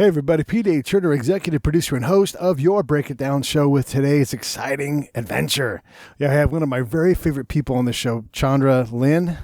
Hey everybody, Pete Turner, executive producer and host of your Break It Down show with today's exciting adventure. Yeah, I have one of my very favorite people on the show, Chandra Lynn,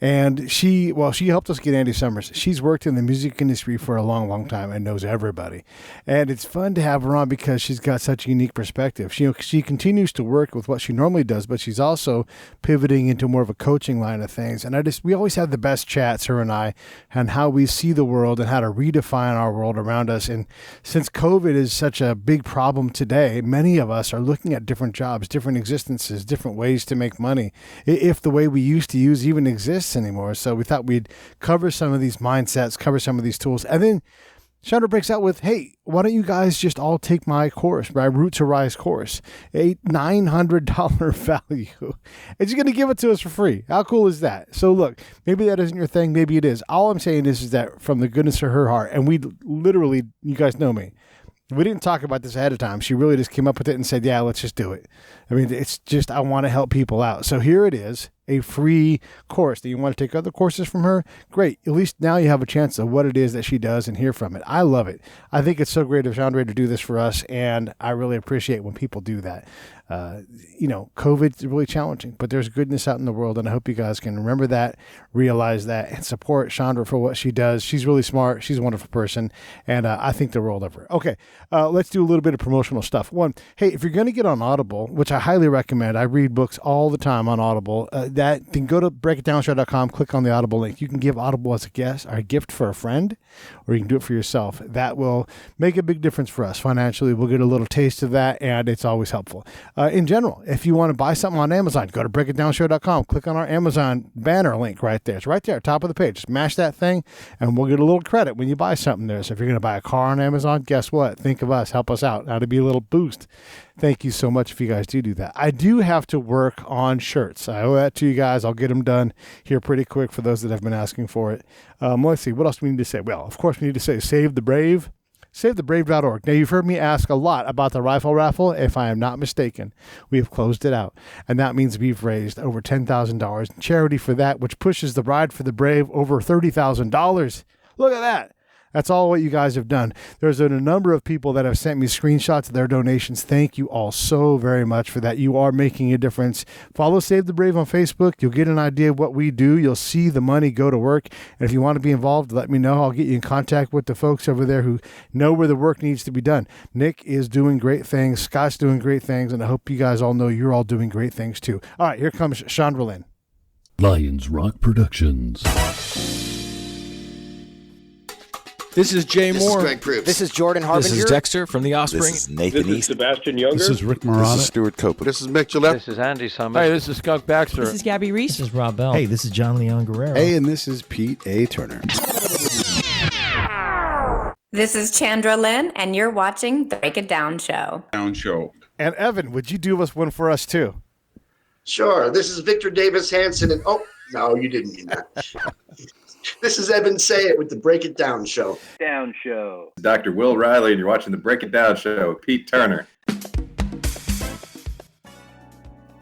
and she helped us get Andy Summers. She's worked in the music industry for a long, long time and knows everybody. And it's fun to have her on because she's got such a unique perspective. She continues to work with what she normally does, but she's also pivoting into more of a coaching line of things. And we always have the best chats, her and I, on how we see the world and how to redefine our world around us. And since COVID is such a big problem today, many of us are looking at different jobs, different existences, different ways to make money, if the way we used to use even exists anymore. So we thought we'd cover some of these mindsets, cover some of these tools. And then Chandra breaks out with, hey, why don't you guys just all take my course, my Root to Rise course, a $900 value. And she's going to give it to us for free. How cool is that? So look, maybe that isn't your thing. Maybe it is. All I'm saying is that from the goodness of her heart, and we literally, you guys know me, we didn't talk about this ahead of time. She really just came up with it and said, yeah, let's just do it. I mean, it's just, I want to help people out. So here it is, a free course. Do you want to take other courses from her? Great. At least now you have a chance of what it is that she does and hear from it. I love it. I think it's so great of Chandra to do this for us, and I really appreciate when people do that. COVID is really challenging, but there's goodness out in the world, and I hope you guys can remember that, realize that, and support Chandra for what she does. She's really smart. She's a wonderful person, and I think the world of her. Okay, let's do a little bit of promotional stuff. One, hey, if you're going to get on Audible, which I highly recommend, I read books all the time on Audible, then go to breakitdownshow.com, click on the Audible link. You can give Audible as a gift for a friend, or you can do it for yourself. That will make a big difference for us financially. We'll get a little taste of that, and it's always helpful. In general, if you want to buy something on Amazon, go to breakitdownshow.com, click on our Amazon banner link right there. It's right there, top of the page. Just mash that thing, and we'll get a little credit when you buy something there. So if you're going to buy a car on Amazon, guess what? Think of us. Help us out. That'd be a little boost. Thank you so much if you guys do that. I do have to work on shirts. I owe that to you guys. I'll get them done here pretty quick for those that have been asking for it. Let's see. What else do we need to say? Well, of course, we need to say Save the Brave. SaveTheBrave.org. Now, you've heard me ask a lot about the rifle raffle. If I am not mistaken, we have closed it out. And that means we've raised over $10,000 in charity for that, which pushes the Ride for the Brave over $30,000. Look at that. That's all what you guys have done. There's a number of people that have sent me screenshots of their donations. Thank you all so very much for that. You are making a difference. Follow Save the Brave on Facebook. You'll get an idea of what we do. You'll see the money go to work. And if you want to be involved, let me know. I'll get you in contact with the folks over there who know where the work needs to be done. Nick is doing great things. Scott's doing great things. And I hope you guys all know you're all doing great things too. All right, here comes Chandra Lynn. Lions Rock Productions. This is Jay Moore. This is Greg Proops. This is Jordan Harbinger. This is Dexter from The Offspring. This is Nathan East. Sebastian Younger. This is Rick Marotta. This is Stuart Copeland. This is Mick Gillette. This is Andy Summers. Hey, this is Skunk Baxter. This is Gabby Reese. This is Rob Bell. Hey, this is John Leon Guerrero. Hey, and this is Pete A. Turner. This is Chandra Lynn, and you're watching The Break It Down Show. And Evan, would you do one for us too? Sure. This is Victor Davis Hanson. And no, you didn't mean that. This is Evan Say It with the Break It Down Show. Down Show. Dr. Will Riley, and you're watching the Break It Down Show with Pete Turner.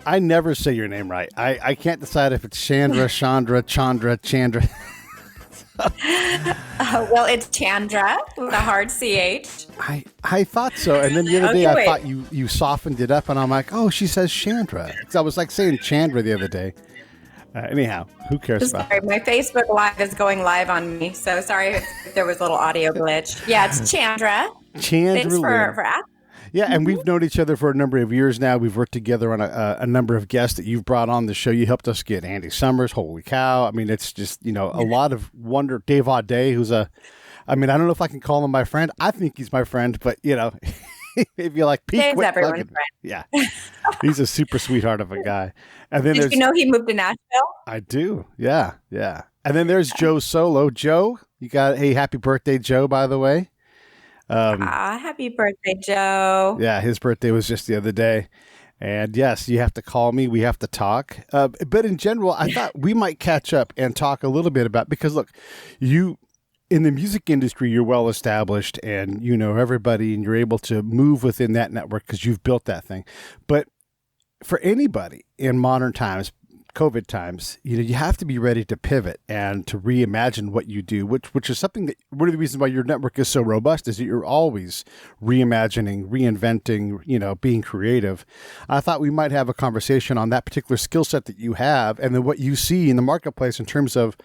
I never say your name right. I can't decide if it's Chandra, Chandra. Well, it's Chandra with a hard CH. I thought so. And then the other day I thought you softened it up, and I'm like, oh, she says Chandra. Because I was like saying Chandra the other day. Anyhow, who cares about it? My Facebook Live is going live on me, so sorry if there was a little audio glitch. Yeah, it's Chandra. Thanks for asking. Yeah, and we've known each other for a number of years now. We've worked together on a number of guests that you've brought on the show. You helped us get Andy Summers. Holy cow. I mean, it's just, a lot of wonder. Dave Audet, who's I don't know if I can call him my friend. I think he's my friend, but, if you like Pete. Dave's everyone's friend. Yeah. He's a super sweetheart of a guy. And then Did you know he moved to Nashville? I do. Yeah. And then there's Joe Solo. Joe, happy birthday, Joe, by the way. Happy birthday, Joe. Yeah, his birthday was just the other day. And yes, you have to call me. We have to talk. But in general, I thought we might catch up and talk a little bit about, because look, in the music industry, you're well established and you know everybody, and you're able to move within that network because you've built that thing. But for anybody in modern times, COVID times, you have to be ready to pivot and to reimagine what you do, which is something that one of the reasons why your network is so robust is that you're always reimagining, reinventing, being creative. I thought we might have a conversation on that particular skill set that you have, and then what you see in the marketplace in terms of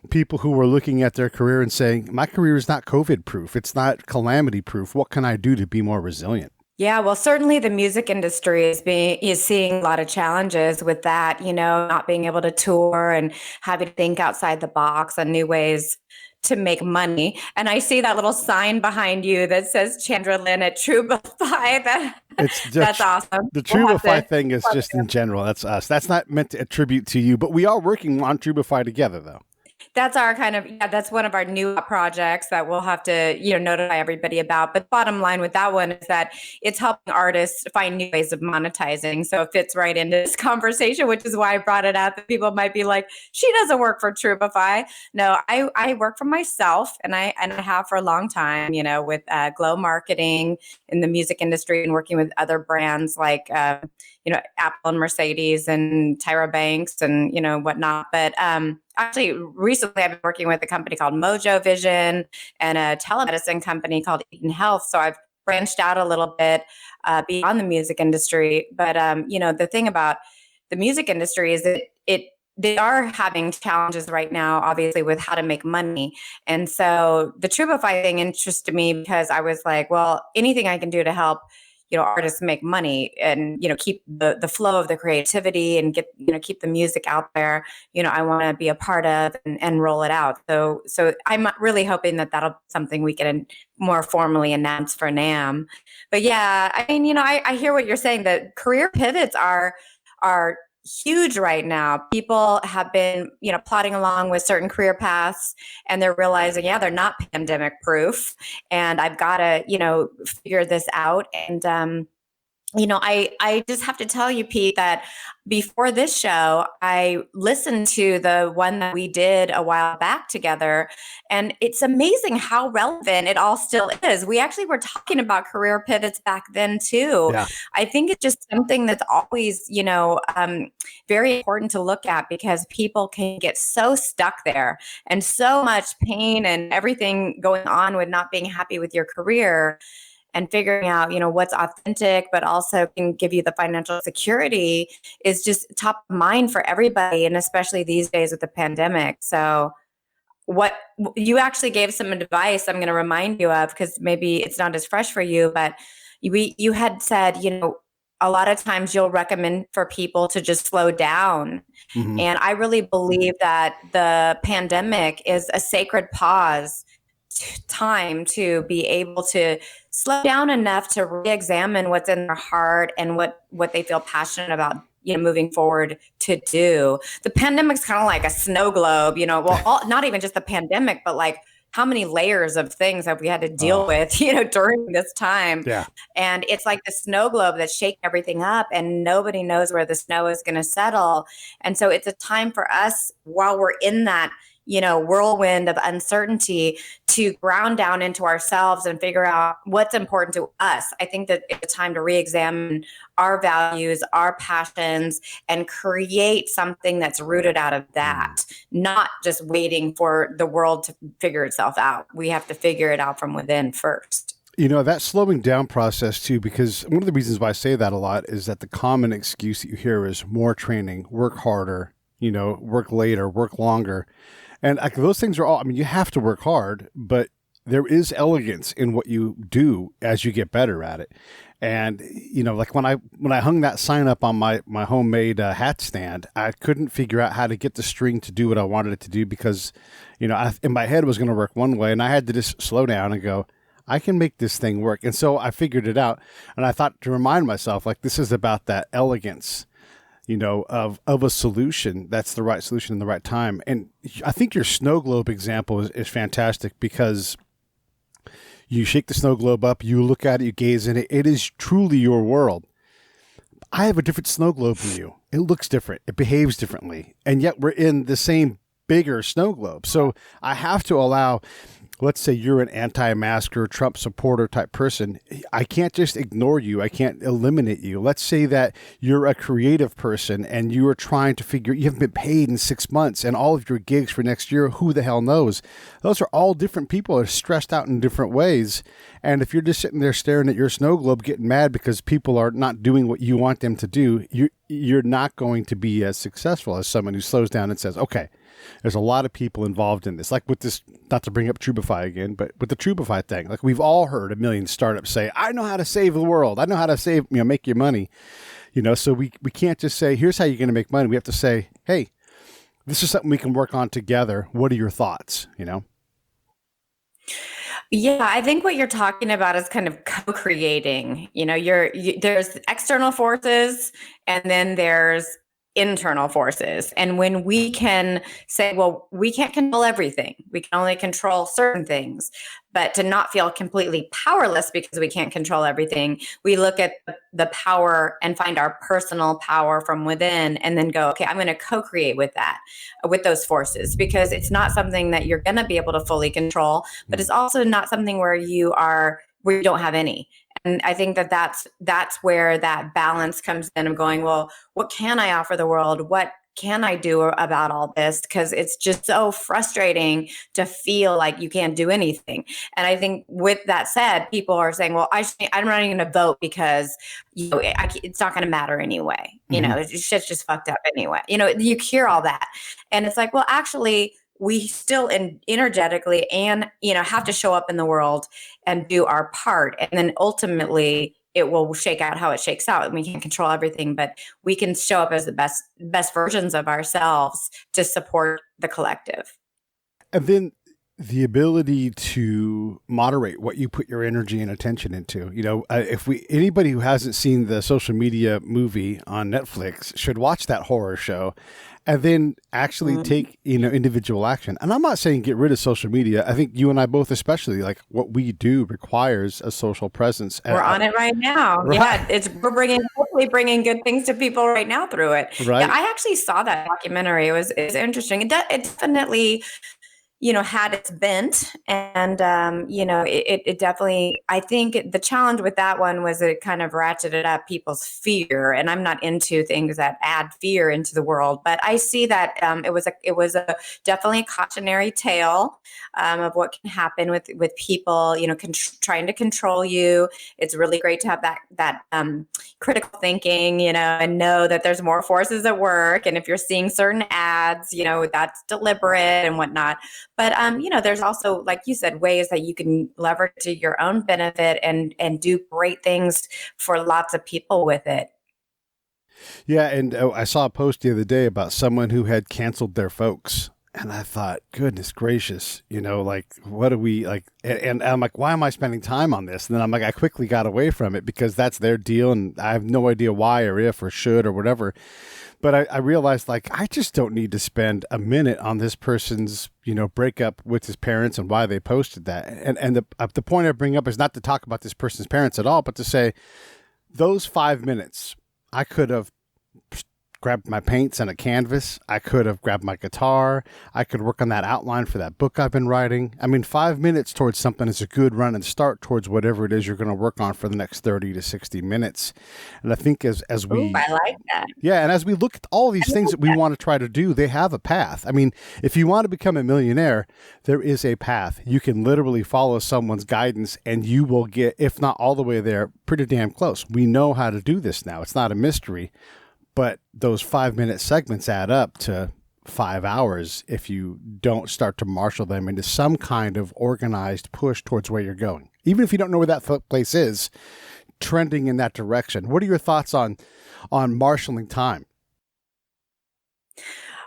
people who are looking at their career and saying, my career is not COVID proof. It's not calamity proof. What can I do to be more resilient? Yeah, well, certainly the music industry is seeing a lot of challenges with that, not being able to tour and having to think outside the box on new ways to make money. And I see that little sign behind you that says Chandra Lynn at Trubify. That's awesome. The Trubify thing is just in general. That's us. That's not meant to attribute to you, but we are working on Trubify together, though. That's our that's one of our new projects that we'll have to, notify everybody about. But bottom line with that one is that it's helping artists find new ways of monetizing. So it fits right into this conversation, which is why I brought it up. People might be like, she doesn't work for Trubify. No, I work for myself and I have for a long time, with Glow Marketing in the music industry and working with other brands like, Apple and Mercedes and Tyra Banks and, whatnot. But actually, recently I've been working with a company called Mojo Vision and a telemedicine company called Eden Health. So I've branched out a little bit beyond the music industry. But, the thing about the music industry is that they are having challenges right now, obviously, with how to make money. And so the Trubify thing interested me because I was like, well, anything I can do to help artists make money and, keep the flow of the creativity and keep the music out there, I want to be a part of and roll it out. So I'm really hoping that that'll be something we can more formally announce for NAMM. But yeah, I hear what you're saying, that career pivots are huge right now. People have been, plodding along with certain career paths and they're realizing, they're not pandemic proof and I've got to, figure this out. And, I just have to tell you, Pete, that before this show, I listened to the one that we did a while back together, and it's amazing how relevant it all still is. We actually were talking about career pivots back then too. Yeah. I think it's just something that's always, very important to look at because people can get so stuck there and so much pain and everything going on with not being happy with your career. And figuring out, what's authentic, but also can give you the financial security is just top of mind for everybody. And especially these days with the pandemic. So what you actually gave some advice I'm going to remind you of, because maybe it's not as fresh for you, but you had said, a lot of times you'll recommend for people to just slow down. Mm-hmm. And I really believe that the pandemic is a sacred pause time to be able to slow down enough to re-examine what's in their heart and what they feel passionate about, moving forward to do. The pandemic's kind of like a snow globe, not even just the pandemic, but like how many layers of things have we had to deal with, during this time? Yeah. And it's like the snow globe that's shaking everything up and nobody knows where the snow is going to settle. And so it's a time for us while we're in that whirlwind of uncertainty to ground down into ourselves and figure out what's important to us. I think that it's time to re-examine our values, our passions, and create something that's rooted out of that, not just waiting for the world to figure itself out. We have to figure it out from within first. That slowing down process too, because one of the reasons why I say that a lot is that the common excuse that you hear is more training, work harder, work later, work longer. And those things are all, you have to work hard, but there is elegance in what you do as you get better at it. And, like when I hung that sign up on my homemade hat stand, I couldn't figure out how to get the string to do what I wanted it to do because, in my head it was going to work one way and I had to just slow down and go, I can make this thing work. And so I figured it out. And I thought to remind myself, like, this is about that elegance of a solution that's the right solution in the right time. And I think your snow globe example is fantastic because you shake the snow globe up, you look at it, you gaze in it. It is truly your world. I have a different snow globe than you. It looks different. It behaves differently. And yet we're in the same bigger snow globe. So I have to allow let's say you're an anti-masker, Trump supporter type person, I can't just ignore you. I can't eliminate you. Let's say that you're a creative person and you are trying to figure, you haven't been paid in 6 months and all of your gigs for next year, who the hell knows? Those are all different people that are stressed out in different ways. And if you're just sitting there staring at your snow globe, getting mad because people are not doing what you want them to do, you're not going to be as successful as someone who slows down and says, okay, there's a lot of people involved in this. Like with this, not to bring up Trubify again, but with the Trubify thing, like we've all heard a million startups say, I know how to save the world. I know how to save, make your money, so we can't just say, here's how you're going to make money. We have to say, hey, this is something we can work on together. What are your thoughts? Yeah, I think what you're talking about is kind of co-creating. There's external forces and then there's internal forces. And when we can say, well, we can't control everything, we can only control certain things, but to not feel completely powerless because we can't control everything, we look at the power and find our personal power from within and then go, okay, I'm going to co-create with that, with those forces, because it's not something that you're going to be able to fully control, but it's also not something where you don't have any. And I think that's where that balance comes in of going, well, what can I offer the world? What can I do about all this? Because it's just so frustrating to feel like you can't do anything. And I think with that said, people are saying, well, I'm not even going to vote because it's not going to matter anyway. Shit's just fucked up anyway. You hear all that. And it's like, well, actually, we still energetically and, have to show up in the world and do our part. And then ultimately it will shake out how it shakes out. And we can't control everything, but we can show up as the best versions of ourselves to support the collective. And then the ability to moderate what you put your energy and attention into. Anybody who hasn't seen the Social Media movie on Netflix should watch that horror show and then actually take, individual action. And I'm not saying get rid of social media. I think you and I both, especially, like what we do requires a social presence. We're on it right now. Right. Yeah, we're hopefully bringing good things to people right now through it. Right. Yeah, I actually saw that documentary. It's interesting. It definitely had its bent and, it definitely, I think the challenge with that one was it kind of ratcheted up people's fear. And I'm not into things that add fear into the world, but I see that it was a definitely a cautionary tale of what can happen with people, trying to control you. It's really great to have that critical thinking, and know that there's more forces at work. And if you're seeing certain ads, that's deliberate and whatnot. But, there's also, like you said, ways that you can leverage to your own benefit and do great things for lots of people with it. Yeah. And I saw a post the other day about someone who had canceled their folks. And I thought, goodness gracious, what do we like? And I'm like, why am I spending time on this? And then I'm like, I quickly got away from it because that's their deal. And I have no idea why or if or should or whatever. But I realized, I just don't need to spend a minute on this person's, breakup with his parents and why they posted that. And the point I bring up is not to talk about this person's parents at all, but to say those 5 minutes, I could have grabbed my paints and a canvas. I could have grabbed my guitar. I could work on that outline for that book I've been writing. 5 minutes towards something is a good run and start towards whatever it is you're going to work on for the next 30 to 60 minutes. And I think as we... Ooh, I like that. Yeah, and as we look at all these things that we want to try to do, they have a path. If you want to become a millionaire, there is a path. You can literally follow someone's guidance and you will get, if not all the way there, pretty damn close. We know how to do this now. It's not a mystery. But those 5-minute segments add up to 5 hours if you don't start to marshal them into some kind of organized push towards where you're going. Even if you don't know where that place is, trending in that direction. What are your thoughts on marshaling time?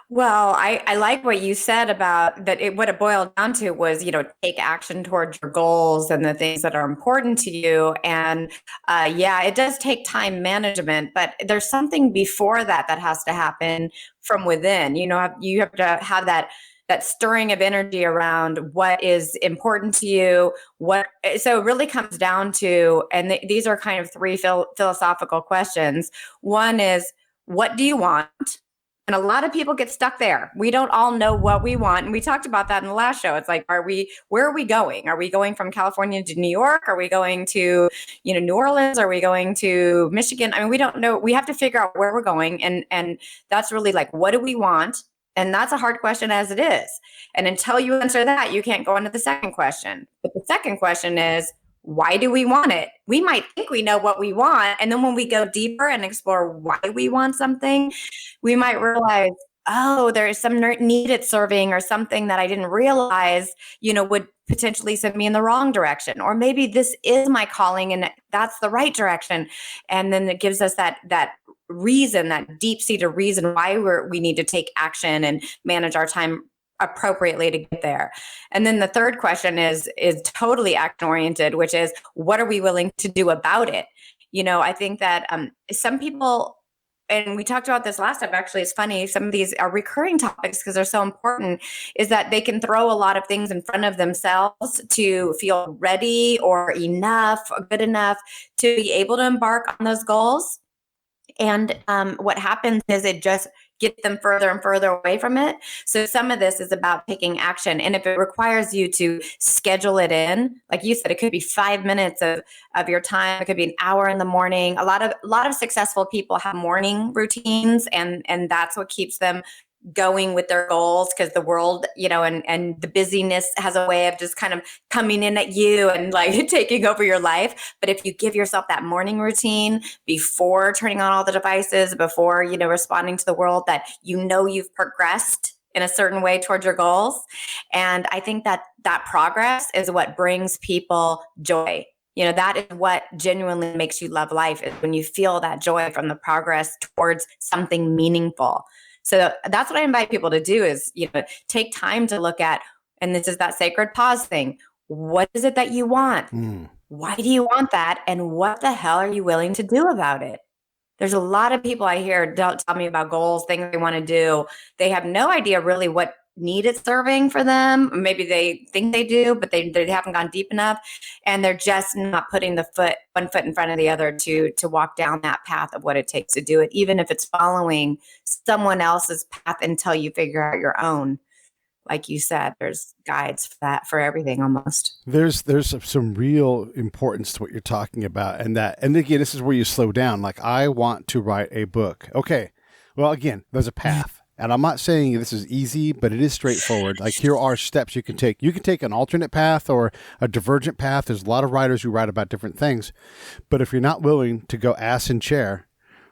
Well, I like what you said about that. What it boiled down to was, take action towards your goals and the things that are important to you. And it does take time management, but there's something before that has to happen from within. You have to have that stirring of energy around what is important to you. So it really comes down to, and these are kind of three philosophical questions. One is, what do you want? And a lot of people get stuck there. We don't all know what we want. And we talked about that in the last show. It's like, where are we going? Are we going from California to New York? Are we going to, New Orleans? Are we going to Michigan? I mean, we don't know. We have to figure out where we're going. And that's really like, what do we want? And that's a hard question as it is. And until you answer that, you can't go into the second question. But the second question is, why do we want it? We might think we know what we want. And then when we go deeper and explore why we want something, we might realize, oh, there's some need it's serving or something that I didn't realize, would potentially send me in the wrong direction. Or maybe this is my calling and that's the right direction. And then it gives us that reason, that deep-seated reason why we need to take action and manage our time appropriately to get there. And then the third question is totally action oriented, which is, what are we willing to do about it? I think that some people, and we talked about this last time, actually, it's funny, some of these are recurring topics because they're so important, is that they can throw a lot of things in front of themselves to feel ready or enough, or good enough to be able to embark on those goals. And what happens is it just gets them further and further away from it. So some of this is about taking action. And if it requires you to schedule it in, like you said, it could be 5 minutes of your time. It could be an hour in the morning. A lot of successful people have morning routines, and that's what keeps them going with their goals, because the world, and the busyness has a way of just kind of coming in at you and like taking over your life. But if you give yourself that morning routine before turning on all the devices, before, responding to the world, that you've progressed in a certain way towards your goals. And I think that progress is what brings people joy. That is what genuinely makes you love life, is when you feel that joy from the progress towards something meaningful. So that's what I invite people to do is, take time to look at, and this is that sacred pause thing. What is it that you want? Why do you want that? And what the hell are you willing to do about it? There's a lot of people I hear don't tell me about goals, things they want to do. They have no idea really what need it's serving for them. Maybe they think they do, but they haven't gone deep enough, and they're just not putting one foot in front of the other to walk down that path of what it takes to do it, even if it's following someone else's path until you figure out your own. Like you said, there's guides for that, for everything almost. There's some real importance to what you're talking about, and again, this is where you slow down. Like, I want to write a book. Okay, well, again, there's a path. And I'm not saying this is easy, but it is straightforward. Like, here are steps you can take. You can take an alternate path or a divergent path. There's a lot of writers who write about different things. But if you're not willing to go ass in chair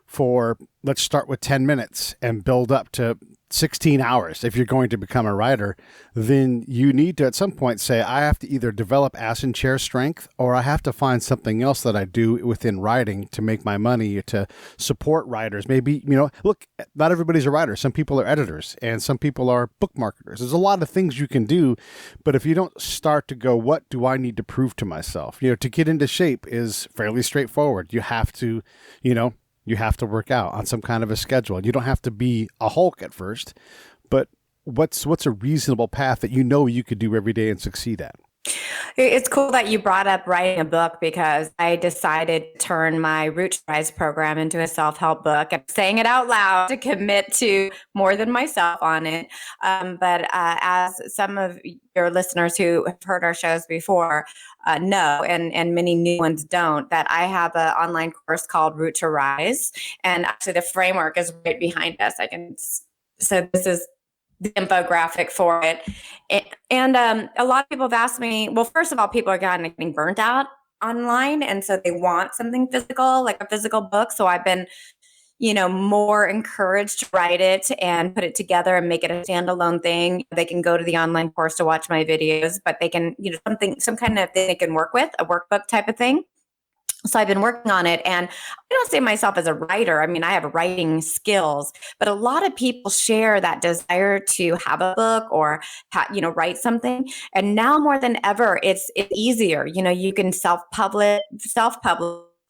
for, let's start with 10 minutes and build up to 16 hours, if you're going to become a writer, then you need to at some point say, I have to either develop ass in chair strength, or I have to find something else that I do within writing to make my money, to support writers. Maybe, look, not everybody's a writer. Some people are editors and some people are book marketers. There's a lot of things you can do, but if you don't start to go, what do I need to prove to myself? To get into shape is fairly straightforward. You have to, you have to work out on some kind of a schedule. You don't have to be a Hulk at first, but what's a reasonable path that you could do every day and succeed at? It's cool that you brought up writing a book, because I decided to turn my Root to Rise program into a self-help book. I'm saying it out loud to commit to more than myself on it. But as some of your listeners who have heard our shows before know, and many new ones don't, that I have an online course called Root to Rise. And actually the framework is right behind us. So this is the infographic for it. And a lot of people have asked me, well, first of all, people are getting burnt out online. And so they want something physical, like a physical book. So I've been, more encouraged to write it and put it together and make it a standalone thing. They can go to the online course to watch my videos, but they can, some kind of thing they can work with, a workbook type of thing. So I've been working on it, and I don't say myself as a writer. I mean, I have writing skills, but a lot of people share that desire to have a book or, write something. And now more than ever, it's easier. You can self-publish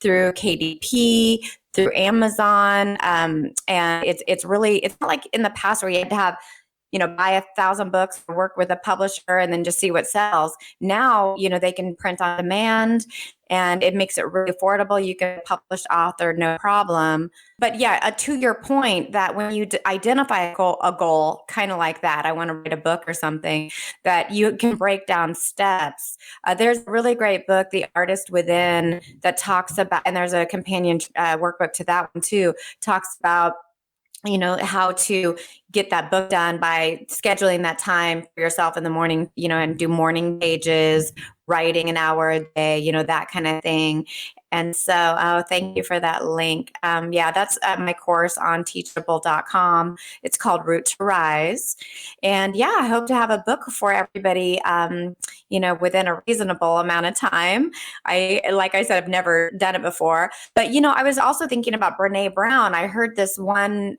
through KDP, through Amazon. And it's not like in the past where you had to have buy 1,000 books, work with a publisher, and then just see what sells. Now, they can print on demand, and it makes it really affordable. You can publish author, no problem. But yeah, to your point, that when you identify a goal kind of like that, I want to write a book or something, that you can break down steps. There's a really great book, The Artist Within, that talks about, and there's a companion workbook to that one too, talks about how to get that book done by scheduling that time for yourself in the morning, and do morning pages, writing an hour a day, that kind of thing. And so, thank you for that link. That's my course on teachable.com. It's called Root to Rise. And I hope to have a book for everybody, within a reasonable amount of time. Like I said, I've never done it before. But, I was also thinking about Brene Brown. I heard this one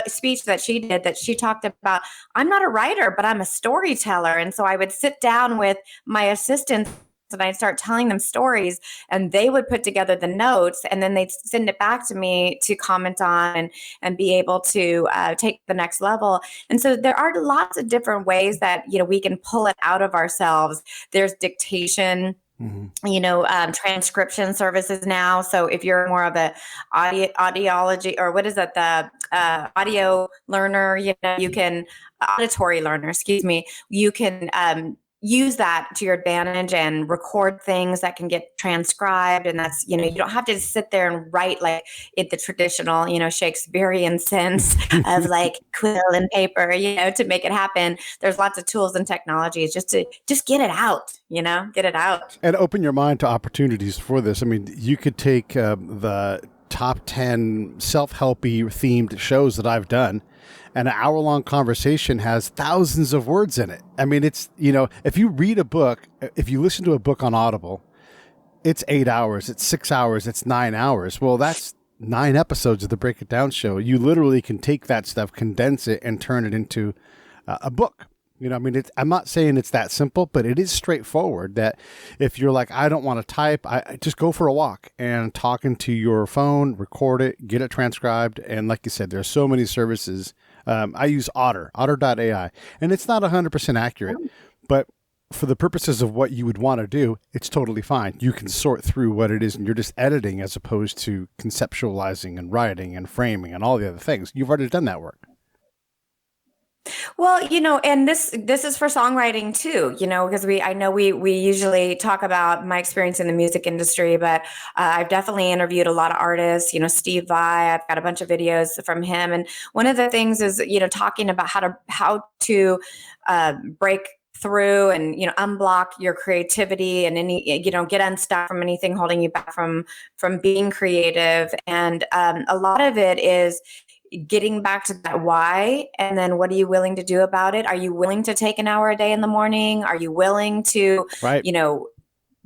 speech that she did, that she talked about, I'm not a writer, but I'm a storyteller. And so I would sit down with my assistants and I'd start telling them stories, and they would put together the notes, and then they'd send it back to me to comment on and be able to take the next level. And so there are lots of different ways that, we can pull it out of ourselves. There's dictation. Transcription services now. So if you're more of a audiology, or what is it, the audio learner, you can auditory learner, you can use that to your advantage and record things that can get transcribed. And that's, you don't have to sit there and write like in the traditional, Shakespearean sense of like quill and paper, to make it happen. There's lots of tools and technologies just to get it out, get it out. And open your mind to opportunities for this. I mean, you could take the top 10 self-helpy themed shows that I've done, and an hour-long conversation has thousands of words in it. I mean, it's, if you read a book, if you listen to a book on Audible, it's 8 hours, it's 6 hours, it's 9 hours. Well, that's 9 episodes of the Break It Down show. You literally can take that stuff, condense it, and turn it into a book. I'm not saying it's that simple, but it is straightforward, that if you're like, I don't want to type, I just go for a walk and talk into your phone, record it, get it transcribed. And like you said, there's so many services. I use otter.ai, and it's not 100% accurate, but for the purposes of what you would want to do, it's totally fine. You can sort through what it is, and you're just editing as opposed to conceptualizing and writing and framing and all the other things. You've already done that work. Well, and this is for songwriting too, because I know we usually talk about my experience in the music industry, but I've definitely interviewed a lot of artists, Steve Vai, I've got a bunch of videos from him. And one of the things is, talking about how to break through and, unblock your creativity and get unstuck from anything holding you back from being creative. And a lot of it is getting back to that why, and then what are you willing to do about it? Are you willing to take an hour a day in the morning? Are you willing to,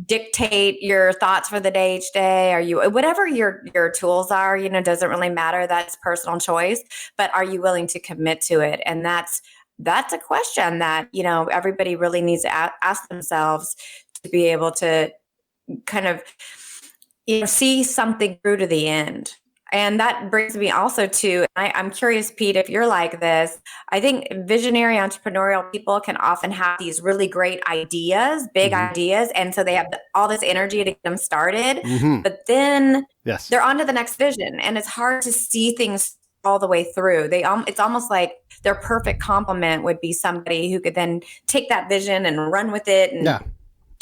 dictate your thoughts for the day each day? Are you, whatever your tools are, doesn't really matter. That's personal choice, but are you willing to commit to it? And that's a question that, everybody really needs to ask themselves to be able to kind of, see something through to the end. And that brings me also to, I'm curious, Pete, if you're like this. I think visionary entrepreneurial people can often have these really great ideas, big ideas. And so they have all this energy to get them started. But then they're on to the next vision. And it's hard to see things all the way through. It's almost like their perfect complement would be somebody who could then take that vision and run with it and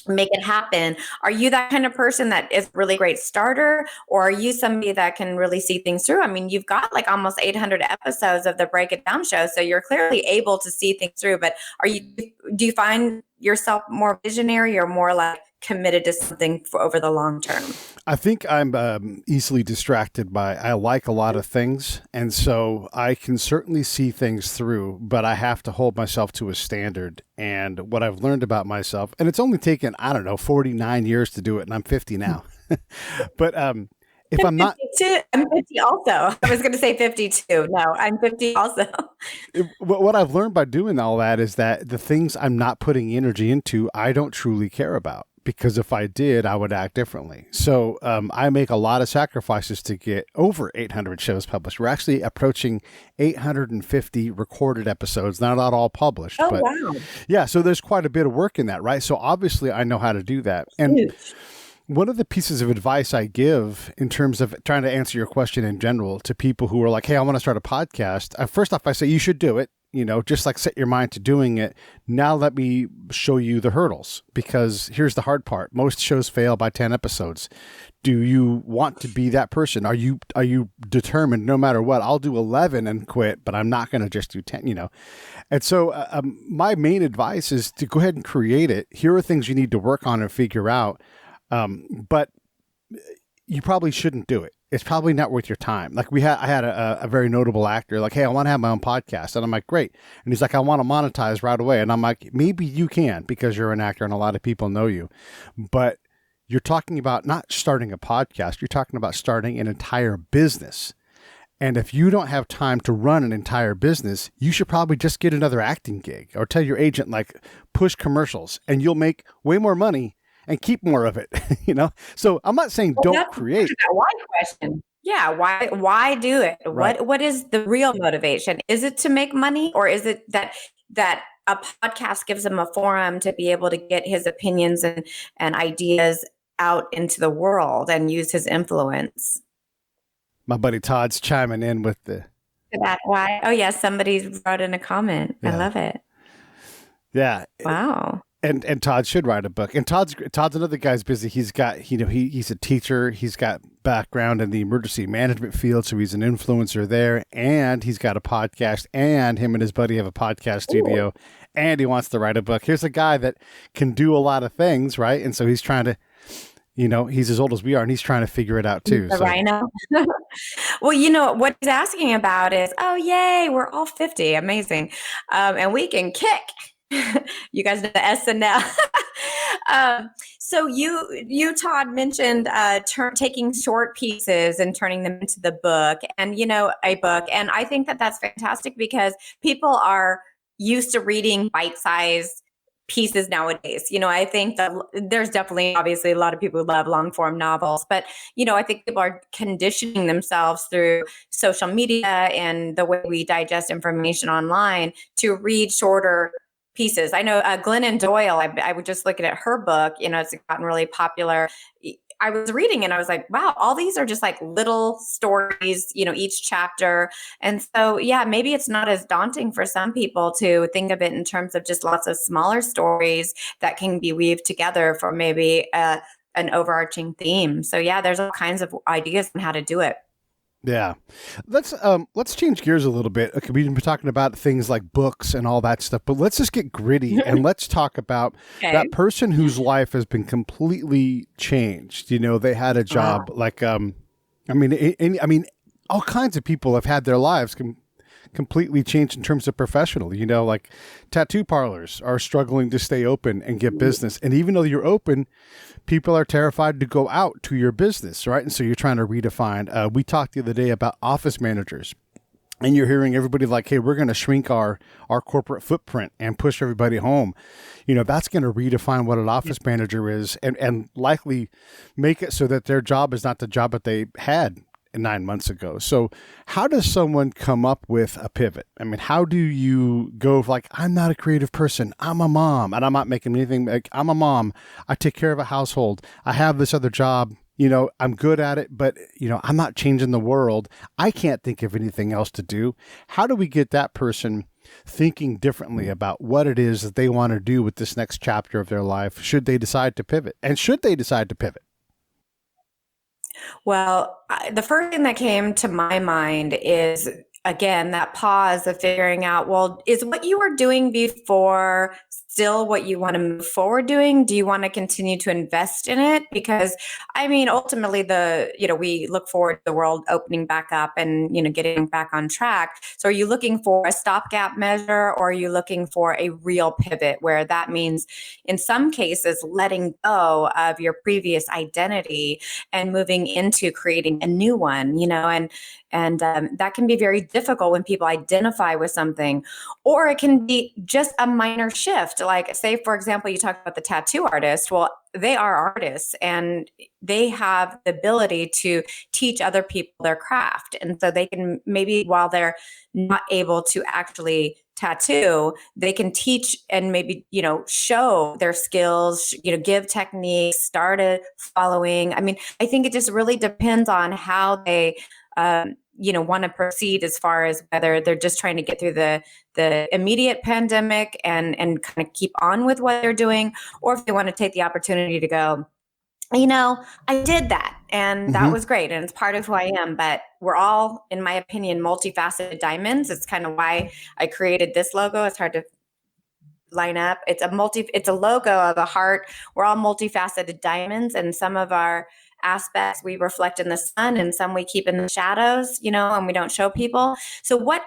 make it happen. Are you that kind of person that is a really great starter, or are you somebody that can really see things through? I mean, you've got like almost 800 episodes of the Break It Down show, so you're clearly able to see things through. But do you find yourself more visionary or more like committed to something over the long term? I think I'm easily distracted by, I like a lot of things. And so I can certainly see things through, but I have to hold myself to a standard. And what I've learned about myself, and it's only taken, 49 years to do it. And I'm 50 now. But if I'm not, I'm 50 also. I was going to say 52. No, I'm 50 also. What I've learned by doing all that is that the things I'm not putting energy into, I don't truly care about. because if I did, I would act differently. So I make a lot of sacrifices to get over 800 shows published. We're actually approaching 850 recorded episodes, not all published. Oh, but wow. yeah, so there's quite a bit of work in that, right? So obviously I know how to do that. And Huge. one of the pieces of advice I give in terms of trying to answer your question in general to people who are like, hey, I want to start a podcast. First off, I say you should do it. Just like set your mind to doing it. Now let me show you the hurdles, because here's the hard part. Most shows fail by 10 episodes. Do you want to be that person? Are you determined no matter what? I'll do 11 and quit, but I'm not going to just do 10, And so my main advice is to go ahead and create it. Here are things you need to work on and figure out. But you probably shouldn't do it. It's probably not worth your time. Like I had a very notable actor like, hey, I want to have my own podcast. And I'm like, great. And he's like, I want to monetize right away. And I'm like, maybe you can, because you're an actor and a lot of people know you. But you're talking about not starting a podcast. You're talking about starting an entire business. And if you don't have time to run an entire business, you should probably just get another acting gig or tell your agent, like, push commercials and you'll make way more money and keep more of it, So I'm not saying don't create. That why question. Yeah. Why do it? Right. What is the real motivation? Is it to make money, or is it that a podcast gives him a forum to be able to get his opinions and ideas out into the world and use his influence? My buddy Todd's chiming in with That why? Oh yeah. Somebody wrote in a comment. Yeah. I love it. Yeah. Wow. And Todd should write a book. And Todd's another guy's busy. He's got, he's a teacher. He's got background in the emergency management field. So he's an influencer there, and he's got a podcast, and him and his buddy have a podcast studio. Ooh. And he wants to write a book. Here's a guy that can do a lot of things. Right. And so he's trying to, he's as old as we are, and he's trying to figure it out too. The rhino. Well, what he's asking about is, oh, yay, we're all 50. Amazing. And we can kick. You guys know the SNL. So you Todd mentioned taking short pieces and turning them into the book, and a book. And I think that that's fantastic, because people are used to reading bite-sized pieces nowadays. I think that there's definitely, obviously, a lot of people who love long form novels, but I think people are conditioning themselves through social media and the way we digest information online to read shorter pieces. I know Glennon Doyle, I was just looking at her book, it's gotten really popular. I was reading and I was like, wow, all these are just like little stories, each chapter. And so, yeah, maybe it's not as daunting for some people to think of it in terms of just lots of smaller stories that can be weaved together for maybe an overarching theme. So yeah, there's all kinds of ideas on how to do it. Yeah. Let's change gears a little bit. Okay, we've been talking about things like books and all that stuff, but let's just get gritty and let's talk about that person whose life has been completely changed. They had a job like, all kinds of people have had their lives completely changed in terms of professional. Like tattoo parlors are struggling to stay open and get business. And even though you're open, people are terrified to go out to your business, right? And so you're trying to redefine. We talked the other day about office managers, and you're hearing everybody like, hey, we're going to shrink our corporate footprint and push everybody home. That's going to redefine what an office manager is, and likely make it so that their job is not the job that they had 9 months ago. So how does someone come up with a pivot? I mean, how do you go like, I'm not a creative person, I'm a mom, and I'm not making anything, like, I'm a mom, I take care of a household, I have this other job, I'm good at it, but I'm not changing the world, I can't think of anything else to do. How do we get that person thinking differently about what it is that they want to do with this next chapter of their life, should they decide to pivot? And should they decide to pivot? Well, the first thing that came to my mind is, again, that pause of figuring out, well, is what you were doing before still what you want to move forward doing? Do you want to continue to invest in it? Because ultimately we look forward to the world opening back up and, getting back on track. So are you looking for a stopgap measure, or are you looking for a real pivot, where that means in some cases letting go of your previous identity and moving into creating a new one, and that can be very difficult when people identify with something, or it can be just a minor shift. like, say, for example, you talked about the tattoo artist. Well, they are artists and they have the ability to teach other people their craft. And so they can maybe, while they're not able to actually tattoo, they can teach and maybe, show their skills, give techniques, start a following. I mean, I think it just really depends on how they, want to proceed as far as whether they're just trying to get through the immediate pandemic and kind of keep on with what they're doing, or if they want to take the opportunity to go, I did that and that was great. And it's part of who I am, but we're all, in my opinion, multifaceted diamonds. It's kind of why I created this logo. It's hard to line up. It's a logo of a heart. We're all multifaceted diamonds, and some of our aspects we reflect in the sun and some we keep in the shadows, and we don't show people. So what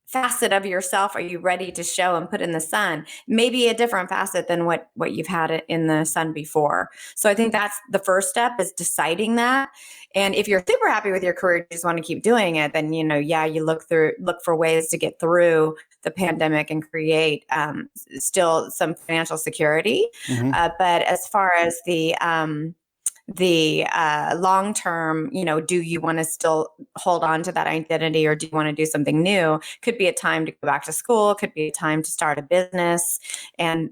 facet of yourself are you ready to show and put in the sun? Maybe a different facet than what you've had it in the sun before. So I think that's the first step, is deciding that. And if you're super happy with your career, you just want to keep doing it, then, you look for ways to get through the pandemic and create still some financial security. But as far as the long term, do you want to still hold on to that identity, or do you want to do something new? Could be a time to go back to school, could be a time to start a business. And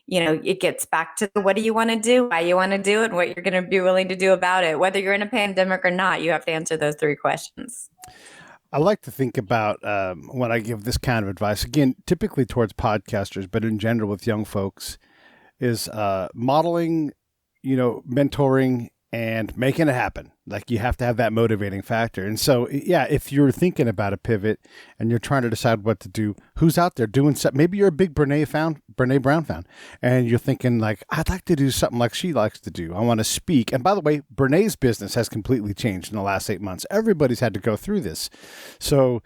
it gets back to what do you want to do, why you want to do it, and what you're going to be willing to do about it. Whether you're in a pandemic or not, you have to answer those 3 questions. I like to think about when I give this kind of advice, again, typically towards podcasters, but in general with young folks, is modeling, mentoring and making it happen. Like, you have to have that motivating factor. And so, yeah, if you're thinking about a pivot and you're trying to decide what to do, who's out there doing something? Maybe you're a big Brene Brown fan, and you're thinking like, I'd like to do something like she likes to do. I want to speak. And by the way, Brene's business has completely changed in the last 8 months. Everybody's had to go through this. So,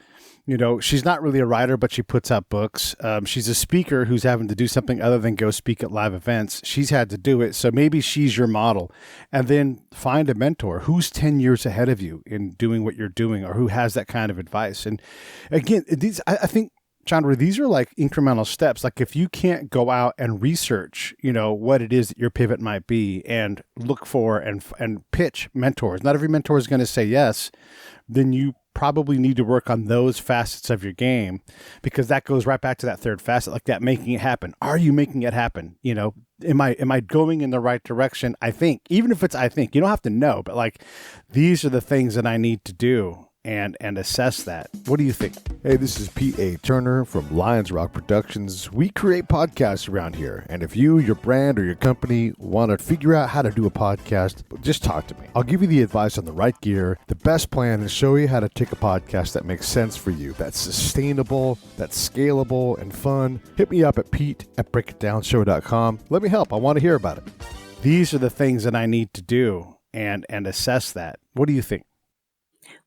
she's not really a writer, but she puts out books. She's a speaker who's having to do something other than go speak at live events. She's had to do it. So maybe she's your model. And then find a mentor who's 10 years ahead of you in doing what you're doing, or who has that kind of advice. And again, I think, Chandra, these are like incremental steps. Like, if you can't go out and research, what it is that your pivot might be, and look for and pitch mentors, not every mentor is going to say yes, then you probably need to work on those facets of your game, because that goes right back to that third facet, like that making it happen. Are you making it happen? Am I going in the right direction? I think, even if it's, you don't have to know, but like, these are the things that I need to do. And assess that. What do you think? Hey, this is Pete A. Turner from Lions Rock Productions. We create podcasts around here. And if you, your brand, or your company want to figure out how to do a podcast, just talk to me. I'll give you the advice on the right gear, the best plan, and show you how to take a podcast that makes sense for you, that's sustainable, that's scalable, and fun. Hit me up at pete@breakitdownshow.com. Let me help. I want to hear about it. These are the things that I need to do, and assess that. What do you think?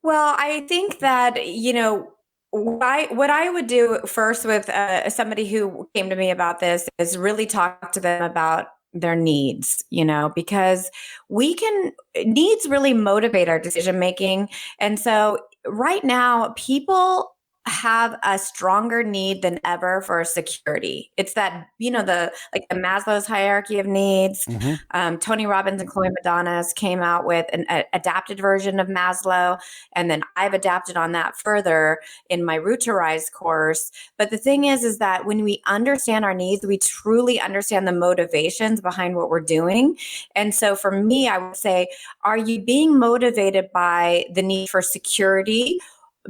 Well, I think that, what I would do first with somebody who came to me about this is really talk to them about their needs, because needs really motivate our decision making. And so right now, people have a stronger need than ever for security. It's that, the Maslow's hierarchy of needs. Tony Robbins and Chloe Madonnas came out with an adapted version of Maslow. And then I've adapted on that further in my Root to Rise course. But the thing is that when we understand our needs, we truly understand the motivations behind what we're doing. And so for me, I would say, are you being motivated by the need for security?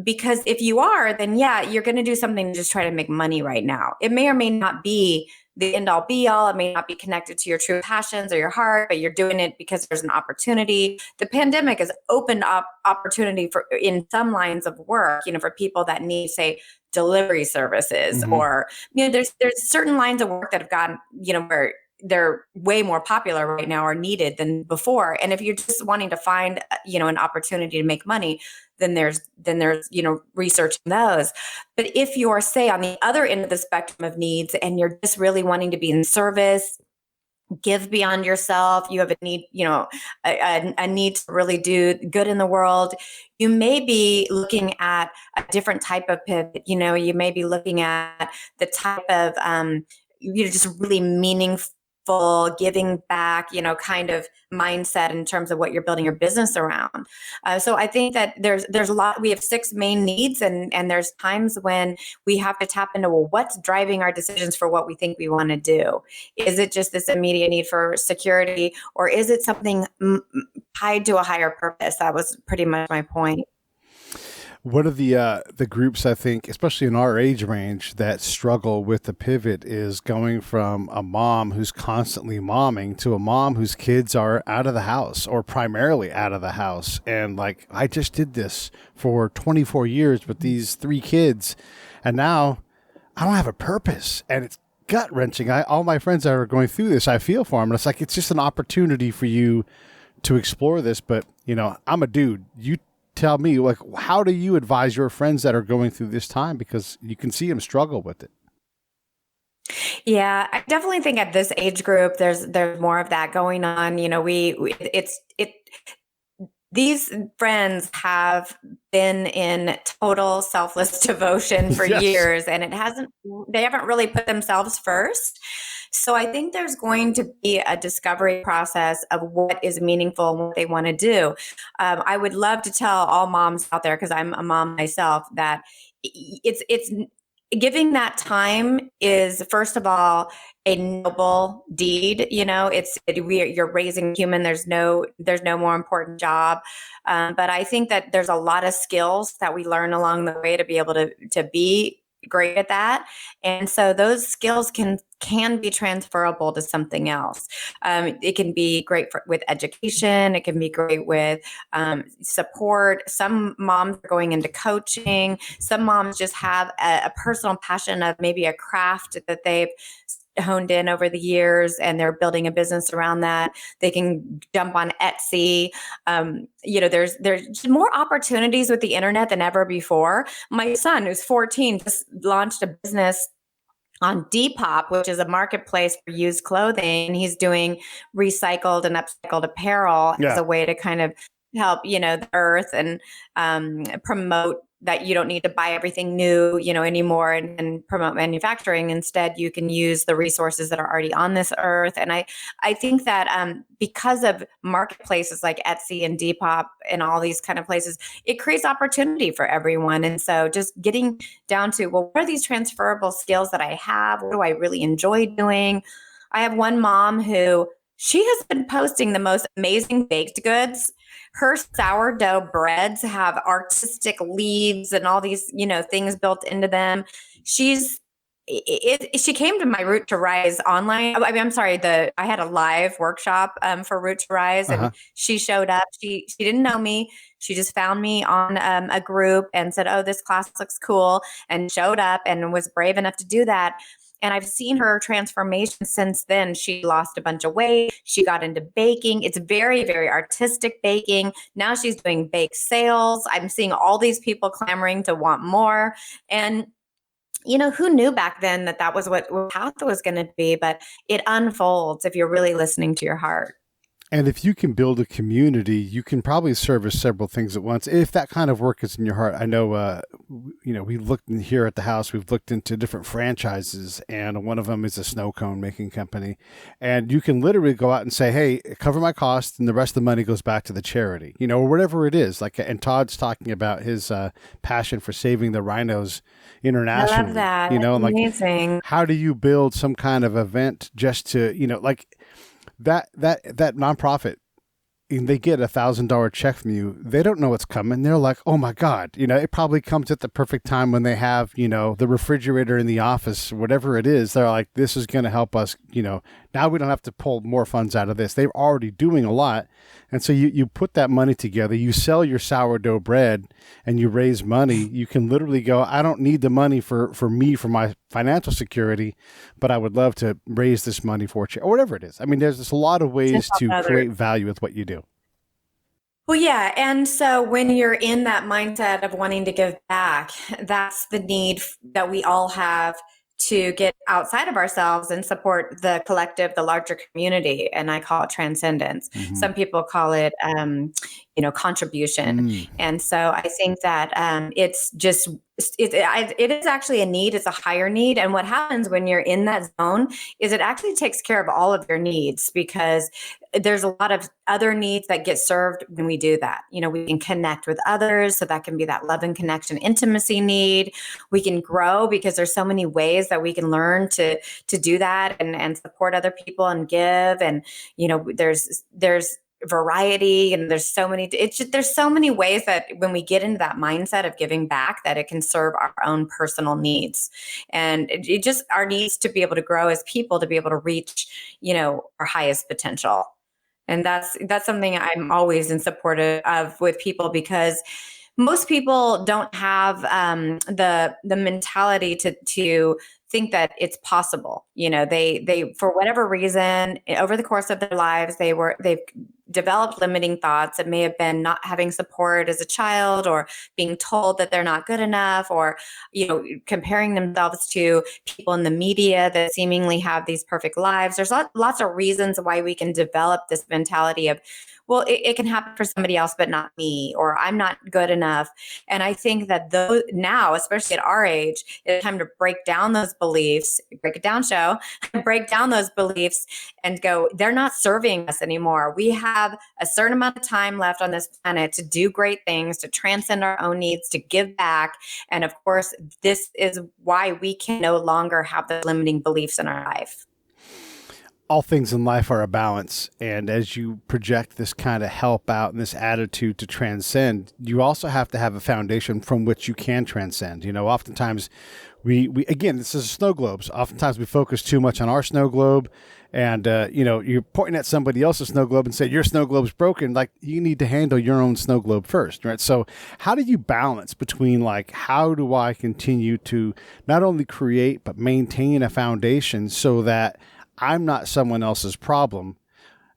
Because if you are, then yeah, you're going to do something to just try to make money right now. It may or may not be the end all be all. It may not be connected to your true passions or your heart, but you're doing it because there's an opportunity. The pandemic has opened up opportunity in some lines of work, for people that need, say, delivery services, or, there's certain lines of work that have gotten, where they're way more popular right now or needed than before. And if you're just wanting to find, an opportunity to make money, then there's, researching those. But if you're, say, on the other end of the spectrum of needs, and you're just really wanting to be in service, give beyond yourself, you have a need, a need to really do good in the world, you may be looking at a different type of pivot. You may be looking at the type of just really meaningful giving back, kind of mindset in terms of what you're building your business around. So I think that there's a lot. We have 6 main needs, and there's times when we have to tap into, well, what's driving our decisions for what we think we want to do? Is it just this immediate need for security, or is it something tied to a higher purpose? That was pretty much my point. One of the groups, I think, especially in our age range, that struggle with the pivot is going from a mom who's constantly momming to a mom whose kids are out of the house or primarily out of the house. And like, I just did this for 24 years with these 3 kids, and now I don't have a purpose. And it's gut wrenching. All my friends that are going through this, I feel for them. And it's like, it's just an opportunity for you to explore this. But, I'm a dude. You tell me, like, how do you advise your friends that are going through this time? Because you can see them struggle with it. Yeah, I definitely think at this age group, there's more of that going on. These friends have been in total selfless devotion for Yes. years, and they haven't really put themselves first. So I think there's going to be a discovery process of what is meaningful and what they want to do. I would love to tell all moms out there, because I'm a mom myself, that it's giving that time is, first of all, a noble deed. You're raising human. There's no more important job. But I think that there's a lot of skills that we learn along the way to be able to be great at that. And so those skills can be transferable to something else. It can be great with education. It can be great with support. Some moms are going into coaching. Some moms just have a personal passion of maybe a craft that they've honed in over the years, and they're building a business around that. They can jump on Etsy. There's more opportunities with the internet than ever before. My son, who's 14, just launched a business on Depop, which is a marketplace for used clothing. He's doing recycled and upcycled apparel as a way to kind of help, the earth, and promote that you don't need to buy everything new, anymore, and promote manufacturing. Instead, you can use the resources that are already on this earth. And I think that because of marketplaces like Etsy and Depop and all these kind of places, it creates opportunity for everyone. And so just getting down to, well, what are these transferable skills that I have? What do I really enjoy doing? I have one mom who, she has been posting the most amazing baked goods. Her sourdough breads have artistic leaves and all these, things built into them. She came to my Root to Rise online. I had a live workshop for Root to Rise, and she showed up. She didn't know me. She just found me on a group and said, "Oh, this class looks cool," and showed up and was brave enough to do that. And I've seen her transformation since then. She lost a bunch of weight. She got into baking. It's very, very artistic baking. Now she's doing bake sales. I'm seeing all these people clamoring to want more. And, who knew back then that was what path was going to be? But it unfolds if you're really listening to your heart. And if you can build a community, you can probably service several things at once. If that kind of work is in your heart, I know, we've looked in here at the house, we've looked into different franchises, and one of them is a snow cone making company. And you can literally go out and say, hey, cover my costs, and the rest of the money goes back to the charity, or whatever it is. And Todd's talking about his passion for saving the rhinos internationally. I love that. Amazing. How do you build some kind of event just to, that nonprofit, and they get $1,000 check from you. They don't know what's coming. They're like, oh my God, it probably comes at the perfect time when they have, the refrigerator in the office, whatever it is. They're like, this is going to help us, now we don't have to pull more funds out of this. They're already doing a lot. And so you put that money together, you sell your sourdough bread, and you raise money. You can literally go, I don't need the money for my financial security, but I would love to raise this money for you, or whatever it is. I mean, there's just a lot of ways to create value with what you do. Well, yeah. And so when you're in that mindset of wanting to give back, that's the need that we all have to get outside of ourselves and support the collective, the larger community. And I call it transcendence. Mm-hmm. Some people call it, contribution. And so I think that it's just, it is actually a need. It's a higher need. And what happens when you're in that zone is it actually takes care of all of your needs, because there's a lot of other needs that get served when we do that. We can connect with others. So that can be that love and connection, intimacy need. We can grow because there's so many ways that we can learn to do that and support other people and give. And, there's variety, and there's so many ways that when we get into that mindset of giving back, that it can serve our own personal needs. And it just, our needs to be able to grow as people, to be able to reach, our highest potential. And that's something I'm always in support of with people, because most people don't have the mentality to think that it's possible. They for whatever reason, over the course of their lives, they've developed limiting thoughts. It may have been not having support as a child, or being told that they're not good enough, or comparing themselves to people in the media that seemingly have these perfect lives. There's lots of reasons why we can develop this mentality of, well, it can happen for somebody else, but not me, or I'm not good enough. And I think that those now, especially at our age, it's time to break down those beliefs, break it down, break down those beliefs and go, they're not serving us anymore. We have a certain amount of time left on this planet to do great things, to transcend our own needs, to give back. And of course, this is why we can no longer have the limiting beliefs in our life. All things in life are a balance. And as you project this kind of help out and this attitude to transcend, you also have to have a foundation from which you can transcend. Oftentimes we again, this is snow globes. Oftentimes we focus too much on our snow globe, and you're pointing at somebody else's snow globe and say, your snow globe's broken. Like, you need to handle your own snow globe first, right? So how do you balance between, like, how do I continue to not only create, but maintain a foundation so that I'm not someone else's problem,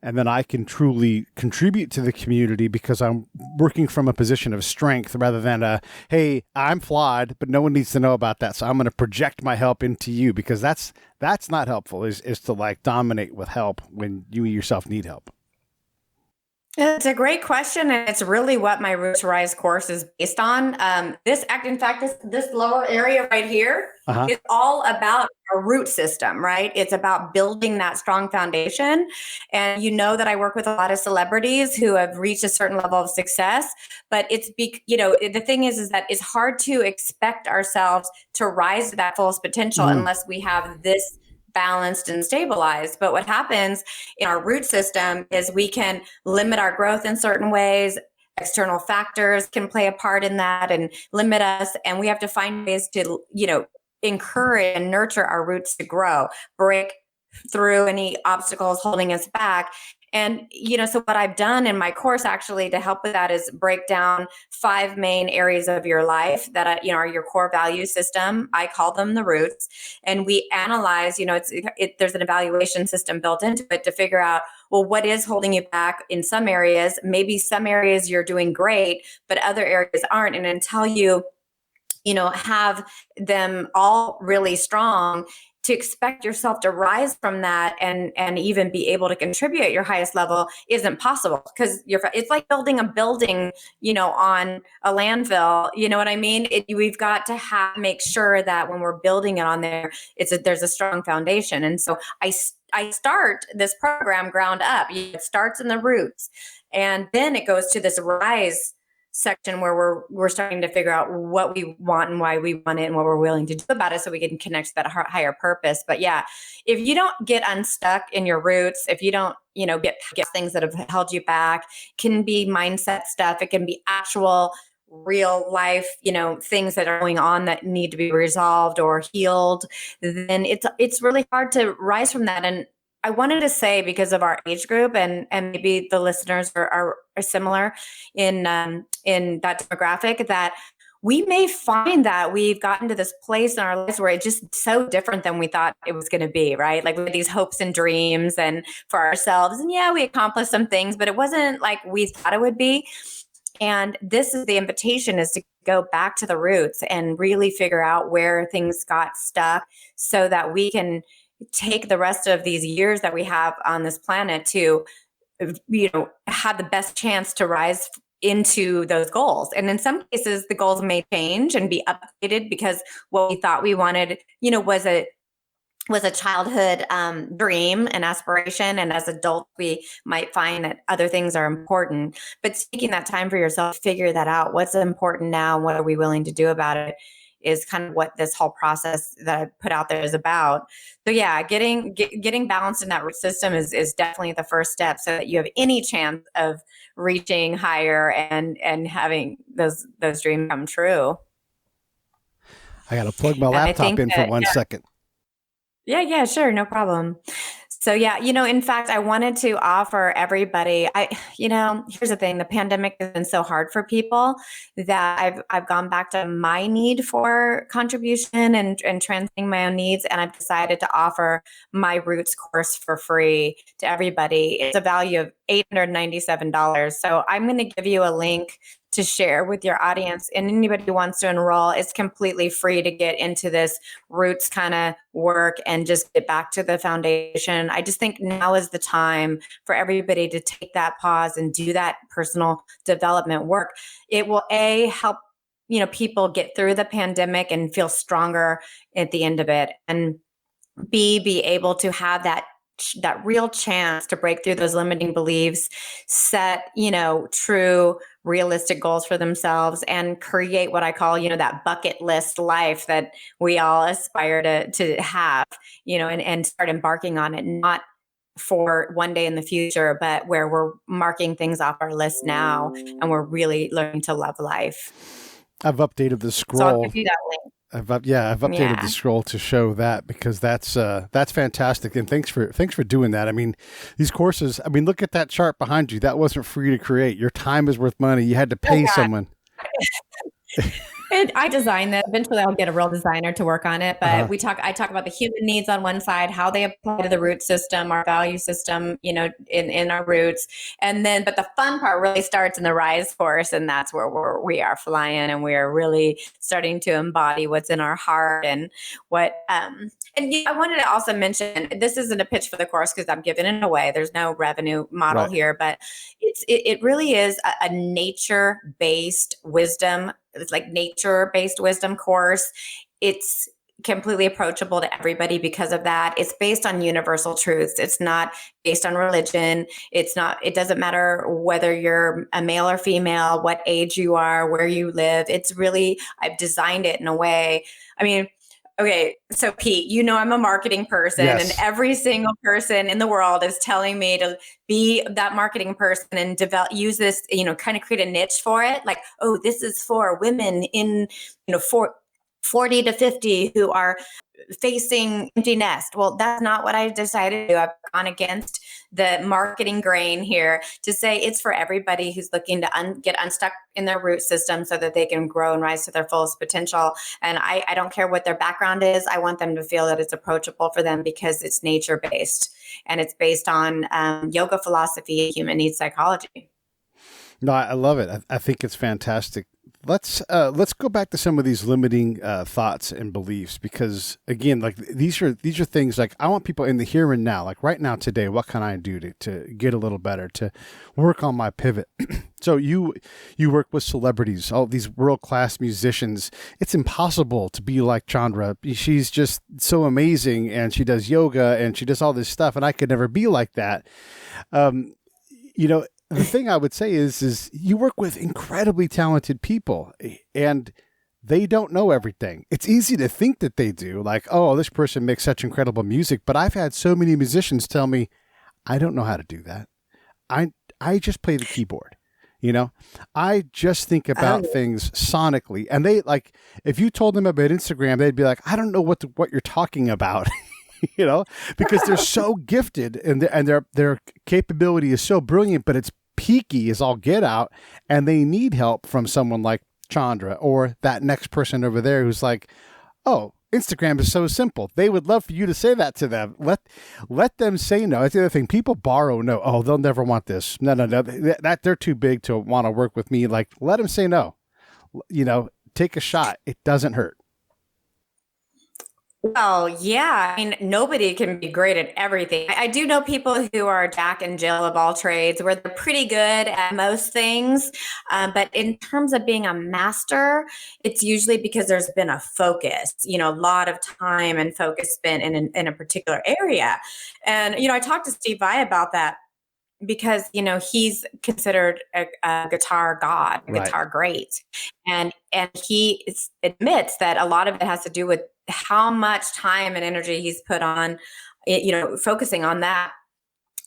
and then I can truly contribute to the community because I'm working from a position of strength rather than hey, I'm flawed, but no one needs to know about that, so I'm going to project my help into you, because that's not helpful, is to like dominate with help when you yourself need help. It's a great question, and it's really what my Roots to Rise course is based on. This lower area right here is all about our root system, right? It's about building that strong foundation. And that I work with a lot of celebrities who have reached a certain level of success, but the thing is that it's hard to expect ourselves to rise to that fullest potential unless we have this balanced and stabilized. But what happens in our root system is we can limit our growth in certain ways. External factors can play a part in that and limit us. And we have to find ways to, encourage and nurture our roots to grow, break through any obstacles holding us back. And, so what I've done in my course actually to help with that is break down 5 main areas of your life that, are your core value system. I call them the roots. And we analyze, there's an evaluation system built into it to figure out, well, what is holding you back in some areas? Maybe some areas you're doing great, but other areas aren't. And until you have them all really strong, to expect yourself to rise from that and even be able to contribute at your highest level isn't possible, because it's like building a building, on a landfill. You know what I mean? We've got to make sure that when we're building it on there, there's a strong foundation. And so I start this program ground up. It starts in the roots, and then it goes to this rise section where we're starting to figure out what we want and why we want it and what we're willing to do about it, so we can connect to that higher purpose. But yeah, if you don't get unstuck in your roots, if you don't, get things that have held you back, can be mindset stuff. It can be actual real life, things that are going on that need to be resolved or healed, then it's really hard to rise from that. And I wanted to say, because of our age group, and maybe the listeners are similar in that demographic, that we may find that we've gotten to this place in our lives where it's just so different than we thought it was going to be, right? Like, we had these hopes and dreams and for ourselves, and yeah, we accomplished some things, but it wasn't like we thought it would be. And this is the invitation, is to go back to the roots and really figure out where things got stuck, so that we can take the rest of these years that we have on this planet to, have the best chance to rise into those goals. And in some cases, the goals may change and be updated because what we thought we wanted, was a childhood dream and aspiration. And as adults, we might find that other things are important. But taking that time for yourself, figure that out. What's important now? And what are we willing to do about it? Is kind of what this whole process that I put out there is about. So yeah, getting balanced in that root system is definitely the first step, so that you have any chance of reaching higher and having those dreams come true. I got to plug my laptop in for 1 second. Yeah, sure. No problem. So yeah, in fact, I wanted to offer everybody, here's the thing, the pandemic has been so hard for people that I've gone back to my need for contribution and transcending my own needs. And I've decided to offer my Roots course for free to everybody. It's a value of $897. So I'm going to give you a link to share with your audience, and anybody who wants to enroll, it's completely free to get into this Roots kind of work and just get back to the foundation. I just think now is the time for everybody to take that pause and do that personal development work. It will help people get through the pandemic and feel stronger at the end of it, and be able to have that real chance to break through those limiting beliefs, set, true realistic goals for themselves, and create what I call, that bucket list life that we all aspire to have, and start embarking on it, not for one day in the future, but where we're marking things off our list now and we're really learning to love life. I've updated the scroll. So I'll give you that link. I've updated the scroll to show that, because that's fantastic, and thanks for doing that. I mean, these courses. I mean, look at that chart behind you. That wasn't free to create. Your time is worth money. You had to pay someone. I designed that. Eventually, I'll get a real designer to work on it. But I talk about the human needs on one side, how they apply to the root system, our value system, in our roots. But the fun part really starts in the rise course, and that's where we are flying, and we are really starting to embody what's in our heart and what. I wanted to also mention, this isn't a pitch for the course because I'm giving it away. There's no revenue model here, but it really is a nature-based wisdom. It's like nature-based wisdom course. It's completely approachable to everybody because of that. It's based on universal truths. It's not based on religion. It doesn't matter whether you're a male or female, what age you are, where you live. I've designed it in a way. I mean, okay, so Pete, I'm a marketing person, and every single person in the world is telling me to be that marketing person and use this, kind of create a niche for it. Like, oh, this is for women in, 40 to 50 who are facing empty nest. Well, that's not what I decided to do. I've gone against the marketing grain here to say it's for everybody who's looking to get unstuck in their root system so that they can grow and rise to their fullest potential. And I don't care what their background is. I want them to feel that it's approachable for them because it's nature-based, and it's based on yoga philosophy, human needs psychology. No, I love it. I think it's fantastic. Let's go back to some of these limiting thoughts and beliefs, because again, like these are things like I want people in the here and now, like right now today, what can I do to get a little better, to work on my pivot? So you work with celebrities, all these world-class musicians. It's impossible to be like Chandra. She's just so amazing, and she does yoga and she does all this stuff, and I could never be like that. The thing I would say is you work with incredibly talented people, and they don't know everything. It's easy to think that they do, like, oh, this person makes such incredible music. But I've had so many musicians tell me, I don't know how to do that. I just play the keyboard. I just think about things sonically. And they, like, if you told them about Instagram, they'd be like, I don't know what you're talking about. Because they're so gifted, and their capability is so brilliant, but it's peaky as all get out, and they need help from someone like Chandra or that next person over there who's like, oh, Instagram is so simple. They would love for you to say that to them. Let them say no. That's the other thing. People borrow no. Oh, they'll never want this. No. That they're too big to want to work with me. Like, let them say no. Take a shot. It doesn't hurt. Well, yeah. I mean, nobody can be great at everything. I do know people who are Jack and Jill of all trades, where they're pretty good at most things. But in terms of being a master, it's usually because there's been a focus, a lot of time and focus spent in a particular area. And, I talked to Steve Vai about that because he's considered a guitar god, a Right. guitar great, and he admits that a lot of it has to do with how much time and energy he's put on it, focusing on that.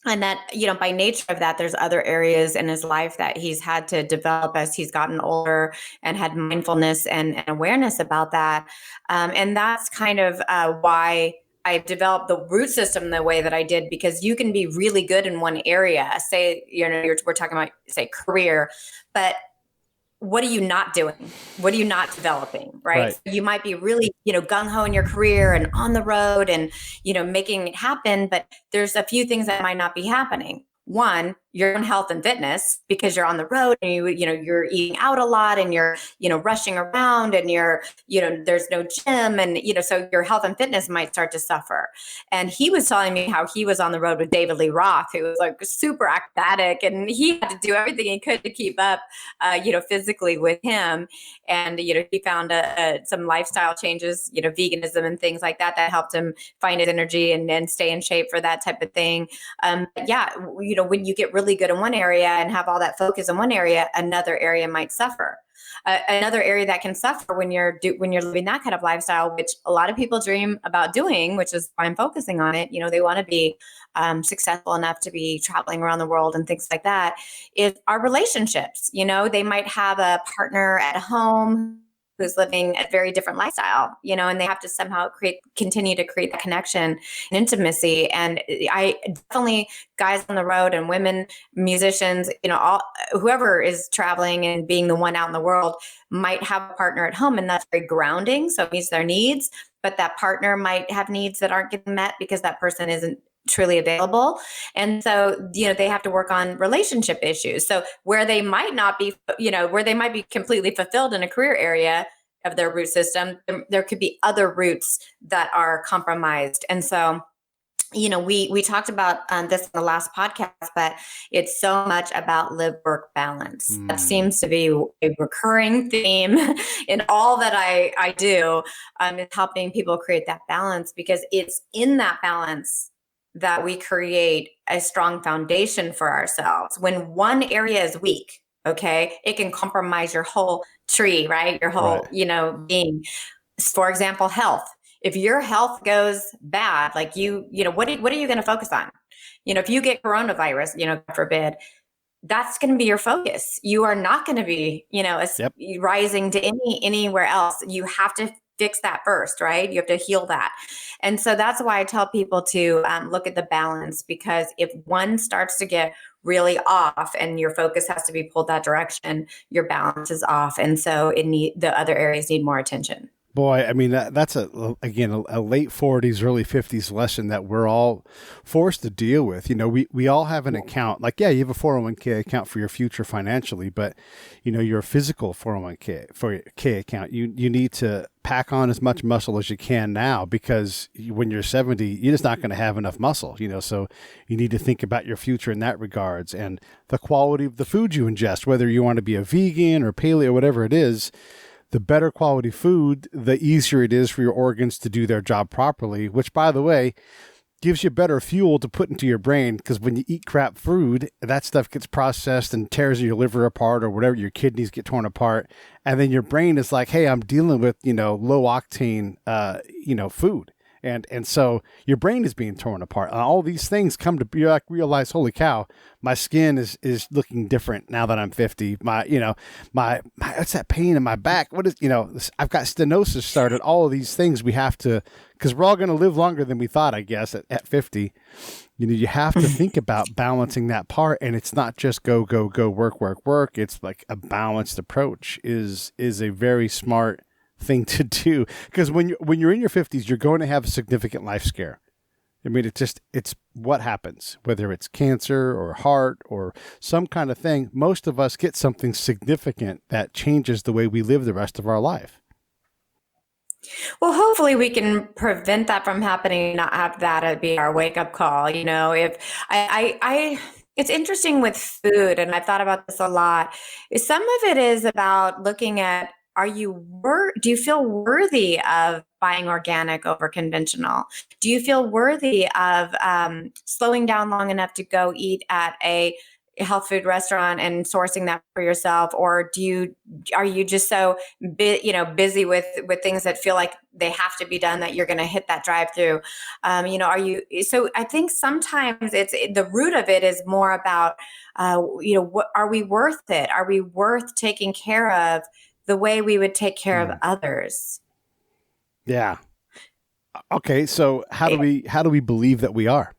And that, by nature of that, there's other areas in his life that he's had to develop as he's gotten older and had mindfulness and awareness about that. And that's kind of why I developed the root system the way that I did, because you can be really good in one area. Say, we're talking about, say, career, but what are you not doing? What are you not developing? Right. You might be really, gung ho in your career and on the road and, making it happen. But there's a few things that might not be happening. One, your own health and fitness, because you're on the road and you're eating out a lot and you're, rushing around and there's no gym and, so your health and fitness might start to suffer. And he was telling me how he was on the road with David Lee Roth, who was like super acrobatic, and he had to do everything he could to keep up, physically with him. And, he found some lifestyle changes, veganism and things like that helped him find his energy and stay in shape for that type of thing. When you get really good in one area and have all that focus in one area, another area might suffer. Another area that can suffer when you're living that kind of lifestyle, which a lot of people dream about doing, which is why I'm focusing on it. They want to be successful enough to be traveling around the world and things like that. Is our relationships. They might have a partner at home who's living a very different lifestyle, and they have to somehow continue to create the connection and intimacy. And I definitely, guys on the road and women, musicians, whoever is traveling and being the one out in the world might have a partner at home, and that's very grounding. So it meets their needs, but that partner might have needs that aren't getting met because that person isn't truly available. And so, they have to work on relationship issues. So where they might not be, where they might be completely fulfilled in a career area of their root system, there could be other roots that are compromised. And so, we talked about this in the last podcast, but it's so much about live-work balance. That seems to be a recurring theme in all that I do, is helping people create that balance, because it's in that balance that we create a strong foundation for ourselves. When one area is weak, okay, it can compromise your whole tree, right? Your whole, being. For example, health. If your health goes bad, like what are you going to focus on? If you get coronavirus, God forbid, that's going to be your focus. You are not going to be, rising to anywhere else. You have to fix that first, right? You have to heal that. And so that's why I tell people to look at the balance, because if one starts to get really off and your focus has to be pulled that direction, your balance is off. And so the other areas need more attention. Boy, I mean, that's a late 40s, early 50s lesson that we're all forced to deal with. We all have an account. Like, yeah, you have a 401k account for your future financially, but, your physical 401k account, you need to pack on as much muscle as you can now, because when you're 70, you're just not going to have enough muscle, so you need to think about your future in that regards, and the quality of the food you ingest, whether you want to be a vegan or paleo, whatever it is. The better quality food, the easier it is for your organs to do their job properly, which, by the way, gives you better fuel to put into your brain, because when you eat crap food, that stuff gets processed and tears your liver apart or whatever, your kidneys get torn apart. And then your brain is like, hey, I'm dealing with, low octane, food. And so your brain is being torn apart. And all these things come to be like, realize, holy cow, my skin is looking different now that I'm 50. My what's that pain in my back? What is, I've got stenosis started. All of these things we have to, because we're all going to live longer than we thought, I guess, at 50. You have to think about balancing that part. And it's not just go, work. It's like a balanced approach is a very smart thing to do, because when you're in your 50s, you're going to have a significant life scare. I mean, it's what happens, whether it's cancer or heart or some kind of thing. Most of us get something significant that changes the way we live the rest of our life. Well, hopefully we can prevent that from happening, not have that be our wake up call. If it's interesting with food, and I've thought about this a lot. Is some of it is about looking at, do you feel worthy of buying organic over conventional? Do you feel worthy of slowing down long enough to go eat at a health food restaurant and sourcing that for yourself? Or are you just so busy with things that feel like they have to be done that you're going to hit that drive through? So I think sometimes it's the root of it is more about, what are we worth it? Are we worth taking care of the way we would take care of others? Yeah. Okay. So how do we believe that we are?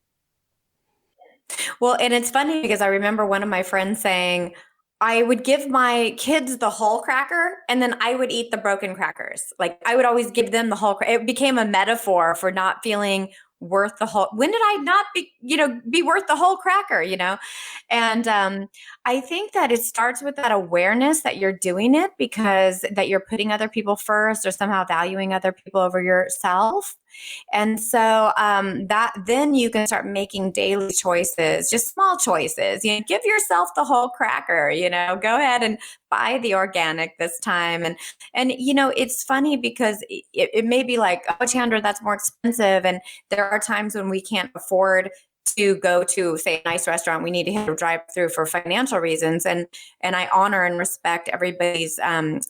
Well, and it's funny because I remember one of my friends saying, I would give my kids the whole cracker and then I would eat the broken crackers. Like I would always give them the whole. It became a metaphor for not feeling worth the whole. When did I not be worth the whole cracker? And I think that it starts with that awareness that you're doing it because that you're putting other people first or somehow valuing other people over yourself. And so that then you can start making daily choices, just small choices. Give yourself the whole cracker. Go ahead and buy the organic this time. And it's funny because it may be like, oh, Chandra, that's more expensive. And there are times when we can't afford to go to, say, a nice restaurant. We need to hit a drive-through for financial reasons, and I honor and respect everybody's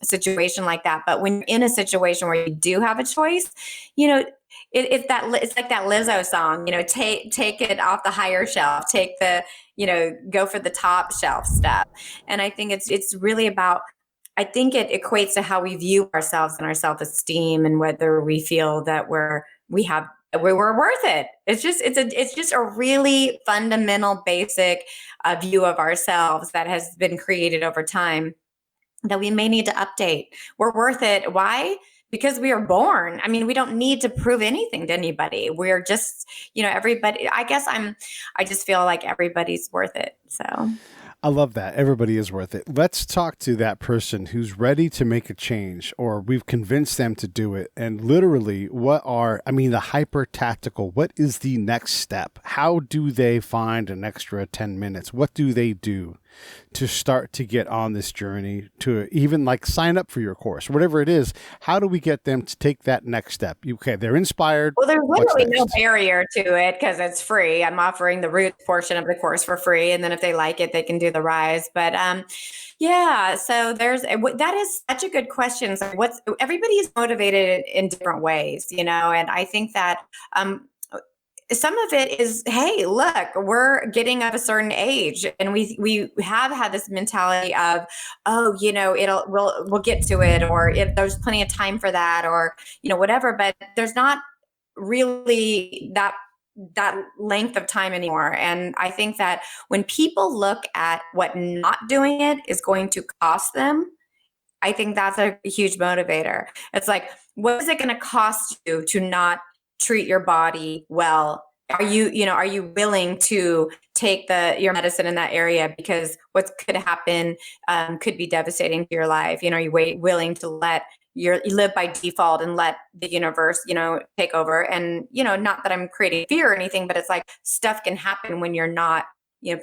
situation like that. But when you're in a situation where you do have a choice, it's like that Lizzo song. Take it off the higher shelf. Take the go for the top shelf stuff. And I think it's really about. I think it equates to how we view ourselves and our self-esteem, and whether we feel that we're worth it. It's just a really fundamental, basic view of ourselves that has been created over time that we may need to update. We're worth it. Why? Because we are born. I mean, we don't need to prove anything to anybody. We're just, everybody. I just feel like everybody's worth it. So. I love that. Everybody is worth it. Let's talk to that person who's ready to make a change, or we've convinced them to do it. And literally, the hyper tactical, what is the next step? How do they find an extra 10 minutes? What do they do to start to get on this journey, to even like sign up for your course, whatever it is? How do we get them to take that next step? Okay, they're inspired. Well, there's literally no barrier to it because it's free. I'm offering the roots portion of the course for free. And then if they like it, they can do the rise. But so that is such a good question. So everybody is motivated in different ways, and I think that some of it is, hey, look, we're getting of a certain age, and we have had this mentality of, oh, we'll get to it, or if there's plenty of time for that, or whatever. But there's not really that length of time anymore. And I think that when people look at what not doing it is going to cost them, I think that's a huge motivator. It's like, what is it going to cost you to not treat your body well? Are you willing to take your medicine in that area? Because what could happen could be devastating to your life. Are you willing to let you live by default and let the universe, take over? And, not that I'm creating fear or anything, but it's like stuff can happen when you're not,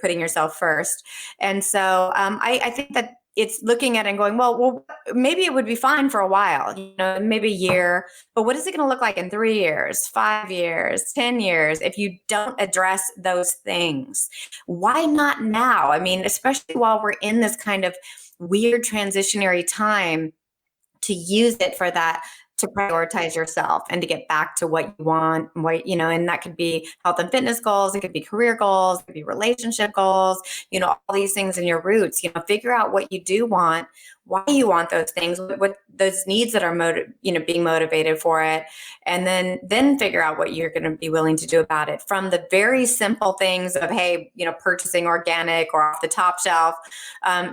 putting yourself first. And so I think that it's looking at it and going, well, maybe it would be fine for a while, maybe a year, but what is it going to look like in 3 years, 5 years, 10 years? If you don't address those things, why not now? I mean, especially while we're in this kind of weird transitionary time, to use it for that, to prioritize yourself and to get back to what you want, and that could be health and fitness goals. It could be career goals, it could be relationship goals, all these things in your roots, figure out what you do want, why you want those things, what those needs that are being motivated for it. And then figure out what you're going to be willing to do about it, from the very simple things of, hey, purchasing organic or off the top shelf,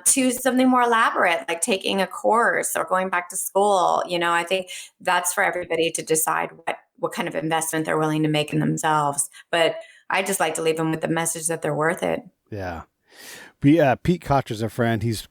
to something more elaborate, like taking a course or going back to school. I think that's for everybody to decide what kind of investment they're willing to make in themselves. But I just like to leave them with the message that they're worth it. Yeah. Pete Kocher's a friend. He's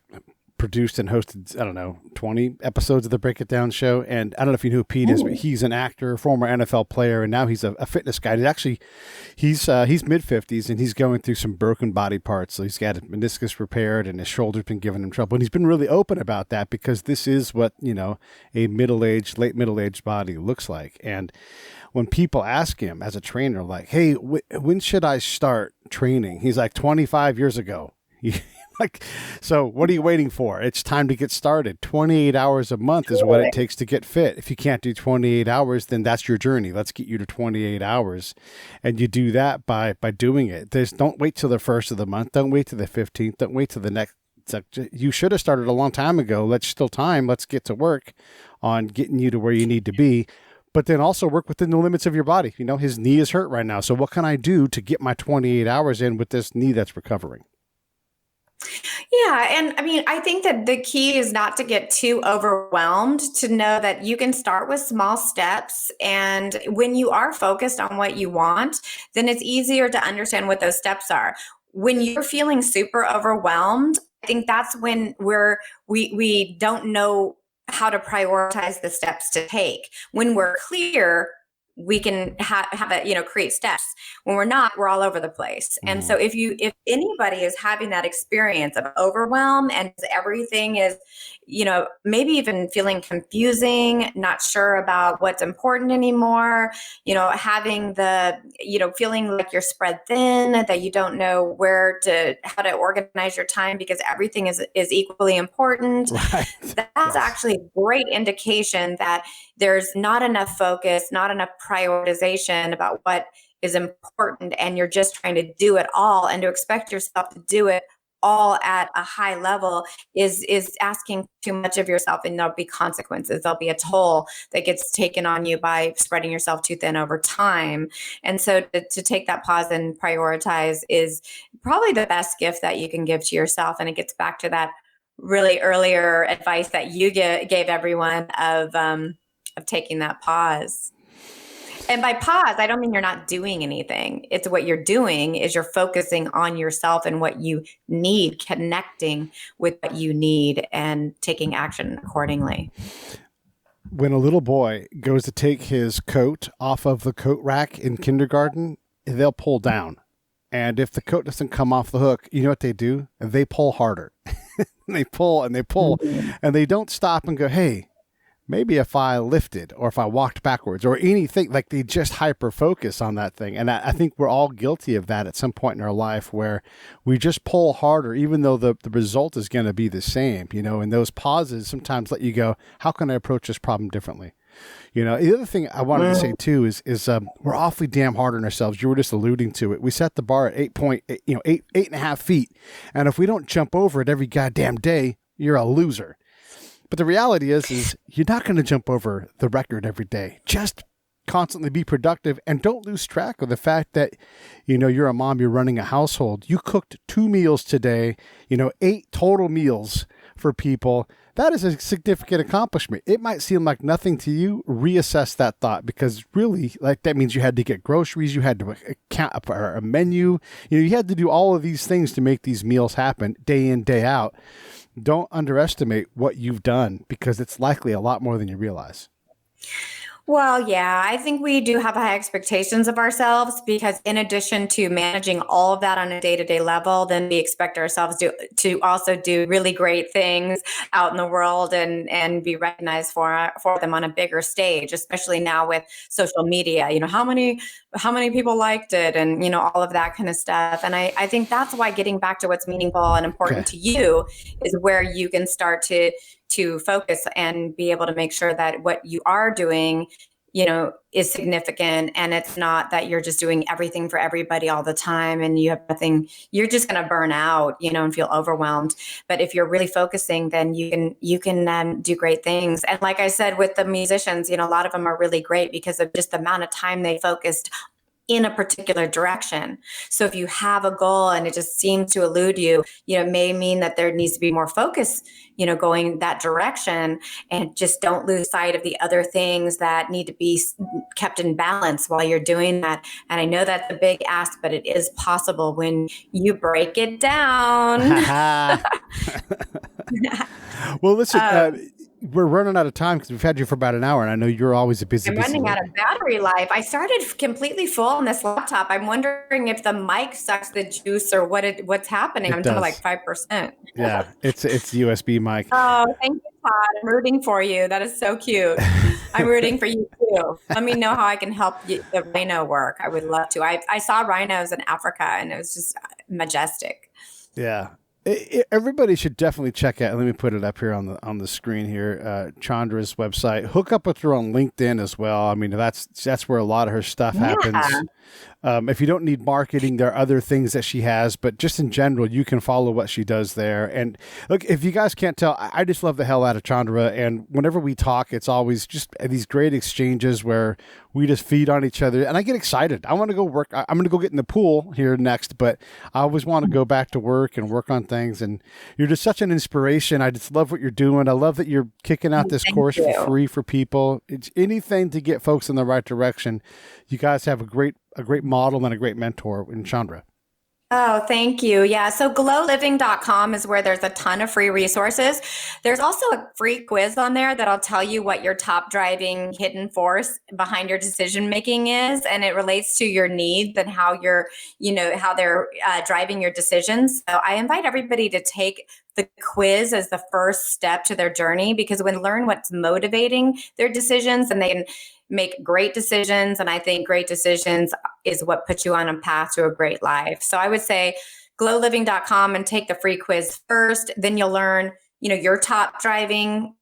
produced and hosted, I don't know, 20 episodes of the Break It Down show. And I don't know if you know who Pete is, but he's an actor, former NFL player, and now he's a fitness guy. He's mid 50s and he's going through some broken body parts. So he's got a meniscus repaired and his shoulder's been giving him trouble. And he's been really open about that because this is what, you know, a late middle-aged body looks like. And when people ask him as a trainer, like, hey, when should I start training? He's like, 25 years ago. Like, so what are you waiting for? It's time to get started. 28 hours a month is what it takes to get fit. If you can't do 28 hours, then that's your journey. Let's get you to 28 hours. And you do that by doing it. Don't wait till the first of the month. Don't wait till the 15th. Don't wait till the next. You should have started a long time ago. Let's still time. Let's get to work on getting you to where you need to be. But then also work within the limits of your body. You know, his knee is hurt right now. So what can I do to get my 28 hours in with this knee that's recovering? Yeah. And I mean, I think that the key is not to get too overwhelmed, to know that you can start with small steps. And when you are focused on what you want, then it's easier to understand what those steps are. When you're feeling super overwhelmed, I think that's when we don't know how to prioritize the steps to take. When we're clear, we can have it, you know, create steps. When we're not, we're all over the place. And so if anybody is having that experience of overwhelm and everything is, you know, maybe even feeling confusing, not sure about what's important anymore, you know, having feeling like you're spread thin, that you don't know how to organize your time because everything is equally important. Right. That's actually a great indication that there's not enough focus, not enough prioritization about what is important, and you're just trying to do it all. And to expect yourself to do it all at a high level is asking too much of yourself, and there'll be consequences. There'll be a toll that gets taken on you by spreading yourself too thin over time. And so to take that pause and prioritize is probably the best gift that you can give to yourself. And it gets back to that really earlier advice that you gave everyone of taking that pause. And by pause, I don't mean you're not doing anything. It's what you're doing is you're focusing on yourself and what you need, connecting with what you need and taking action accordingly. When a little boy goes to take his coat off of the coat rack in kindergarten, they'll pull down. And if the coat doesn't come off the hook, you know what they do? They pull harder. They pull and they pull, and they don't stop and go, hey, maybe if I lifted or if I walked backwards or anything, like they just hyper focus on that thing. And I think we're all guilty of that at some point in our life where we just pull harder, even though the result is going to be the same, you know, and those pauses sometimes let you go, how can I approach this problem differently? You know, the other thing I wanted to say too is we're awfully damn hard on ourselves. You were just alluding to it. We set the bar at 8.5 feet. And if we don't jump over it every goddamn day, you're a loser. But the reality is you're not going to jump over the record every day. Just constantly be productive and don't lose track of the fact that, you know, you're a mom, you're running a household. You cooked 2 meals today, 8 total meals for people. That is a significant accomplishment. It might seem like nothing to you. Reassess that thought, because really, like, that means you had to get groceries, you had to account for a menu, you had to do all of these things to make these meals happen day in, day out. Don't underestimate what you've done, because it's likely a lot more than you realize. Well, yeah, I think we do have high expectations of ourselves, because in addition to managing all of that on a day-to-day level, then we expect ourselves to also do really great things out in the world and be recognized for them on a bigger stage, especially now with social media. How many people liked it, and all of that kind of stuff. And I think that's why getting back to what's meaningful and important to you is where you can start to focus and be able to make sure that what you are doing, is significant, and it's not that you're just doing everything for everybody all the time and you have nothing, you're just going to burn out, and feel overwhelmed. But if you're really focusing, then you can do great things. And like I said, with the musicians, a lot of them are really great because of just the amount of time they focused in a particular direction. So if you have a goal and it just seems to elude you, it may mean that there needs to be more focus, going that direction, and just don't lose sight of the other things that need to be kept in balance while you're doing that. And I know that's a big ask, but it is possible when you break it down. Well, listen, we're running out of time because we've had you for about an hour, and I know you're always a busy. I'm running out of battery life. I started completely full on this laptop. I'm wondering if the mic sucks the juice or what's happening. I'm down to like 5%. Yeah, it's USB mic. Oh, thank you, Todd. I'm rooting for you. That is so cute. I'm rooting for you too. Let me know how I can help you, the rhino work. I would love to. I saw rhinos in Africa, and it was just majestic. Yeah. Everybody should definitely check out. Let me put it up here on the screen here. Chandra's website. Hook up with her on LinkedIn as well. I mean, that's where a lot of her stuff happens. If you don't need marketing, there are other things that she has, but just in general, you can follow what she does there. And look, if you guys can't tell, I just love the hell out of Chandra. And whenever we talk, it's always just these great exchanges where we just feed on each other. And I get excited. I want to go work. I'm going to go get in the pool here next, but I always want to go back to work and work on things. And you're just such an inspiration. I just love what you're doing. I love that you're kicking out this course for free for people. It's anything to get folks in the right direction. You guys have a great model and a great mentor in Chandra. Oh, thank you. Yeah. So glowliving.com is where there's a ton of free resources. There's also a free quiz on there that'll tell you what your top driving hidden force behind your decision making is. And it relates to your needs and how how they're driving your decisions. So I invite everybody to take the quiz as the first step to their journey, because when they learn what's motivating their decisions, and they can make great decisions. And I think great decisions is what puts you on a path to a great life. So I would say glowliving.com and take the free quiz first. Then you'll learn, your top driving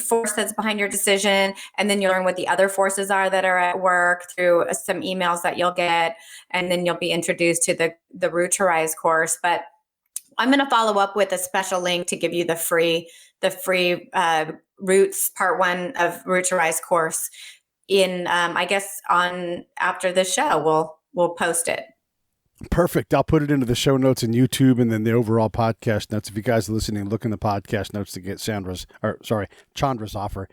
force that's behind your decision. And then you'll learn what the other forces are that are at work through some emails that you'll get. And then you'll be introduced to the Root to Rise course. But I'm going to follow up with a special link to give you the free Roots Part 1 of Root to Rise course. I guess after the show, we'll post it. Perfect. I'll put it into the show notes in YouTube and then the overall podcast notes. If you guys are listening, look in the podcast notes to get Chandra's offer.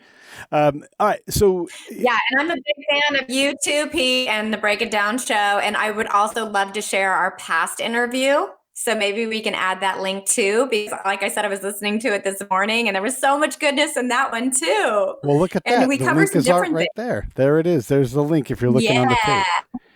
All right. So yeah, and I'm a big fan of you too, Pete, and the Break It Down show. And I would also love to share our past interview. So maybe we can add that link too, because like I said, I was listening to it this morning and there was so much goodness in that one too. Well, look at that. And we cover some different right there. There it is. There's the link if you're looking on the page.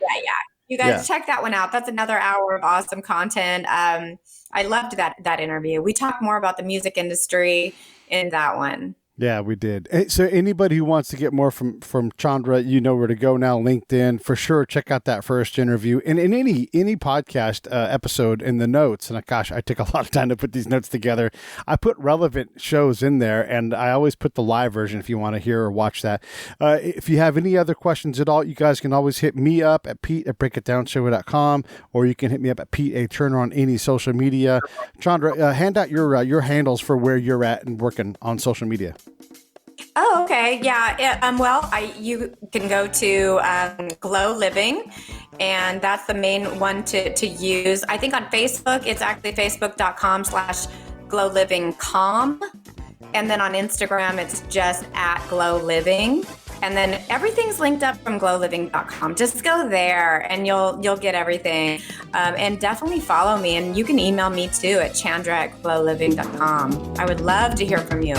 Yeah. You guys check that one out. That's another hour of awesome content. I loved that interview. We talked more about the music industry in that one. Yeah, we did. So anybody who wants to get more from Chandra, you know where to go now. LinkedIn, for sure. Check out that first interview. And in any podcast episode in the notes, and gosh, I took a lot of time to put these notes together. I put relevant shows in there, and I always put the live version if you want to hear or watch that. If you have any other questions at all, you guys can always hit me up at pete@breakitdownshow.com, or you can hit me up at Pete A. Turner on any social media. Chandra, hand out your handles for where you're at and working on social media. Oh, okay. Yeah. You can go to Glow Living, and that's the main one to use. I think on Facebook, it's actually facebook.com/glowlivingcom. And then on Instagram, it's just @glowliving. And then everything's linked up from glowliving.com. Just go there and you'll get everything. And definitely follow me. And you can email me too at chandra@glowliving.com. I would love to hear from you.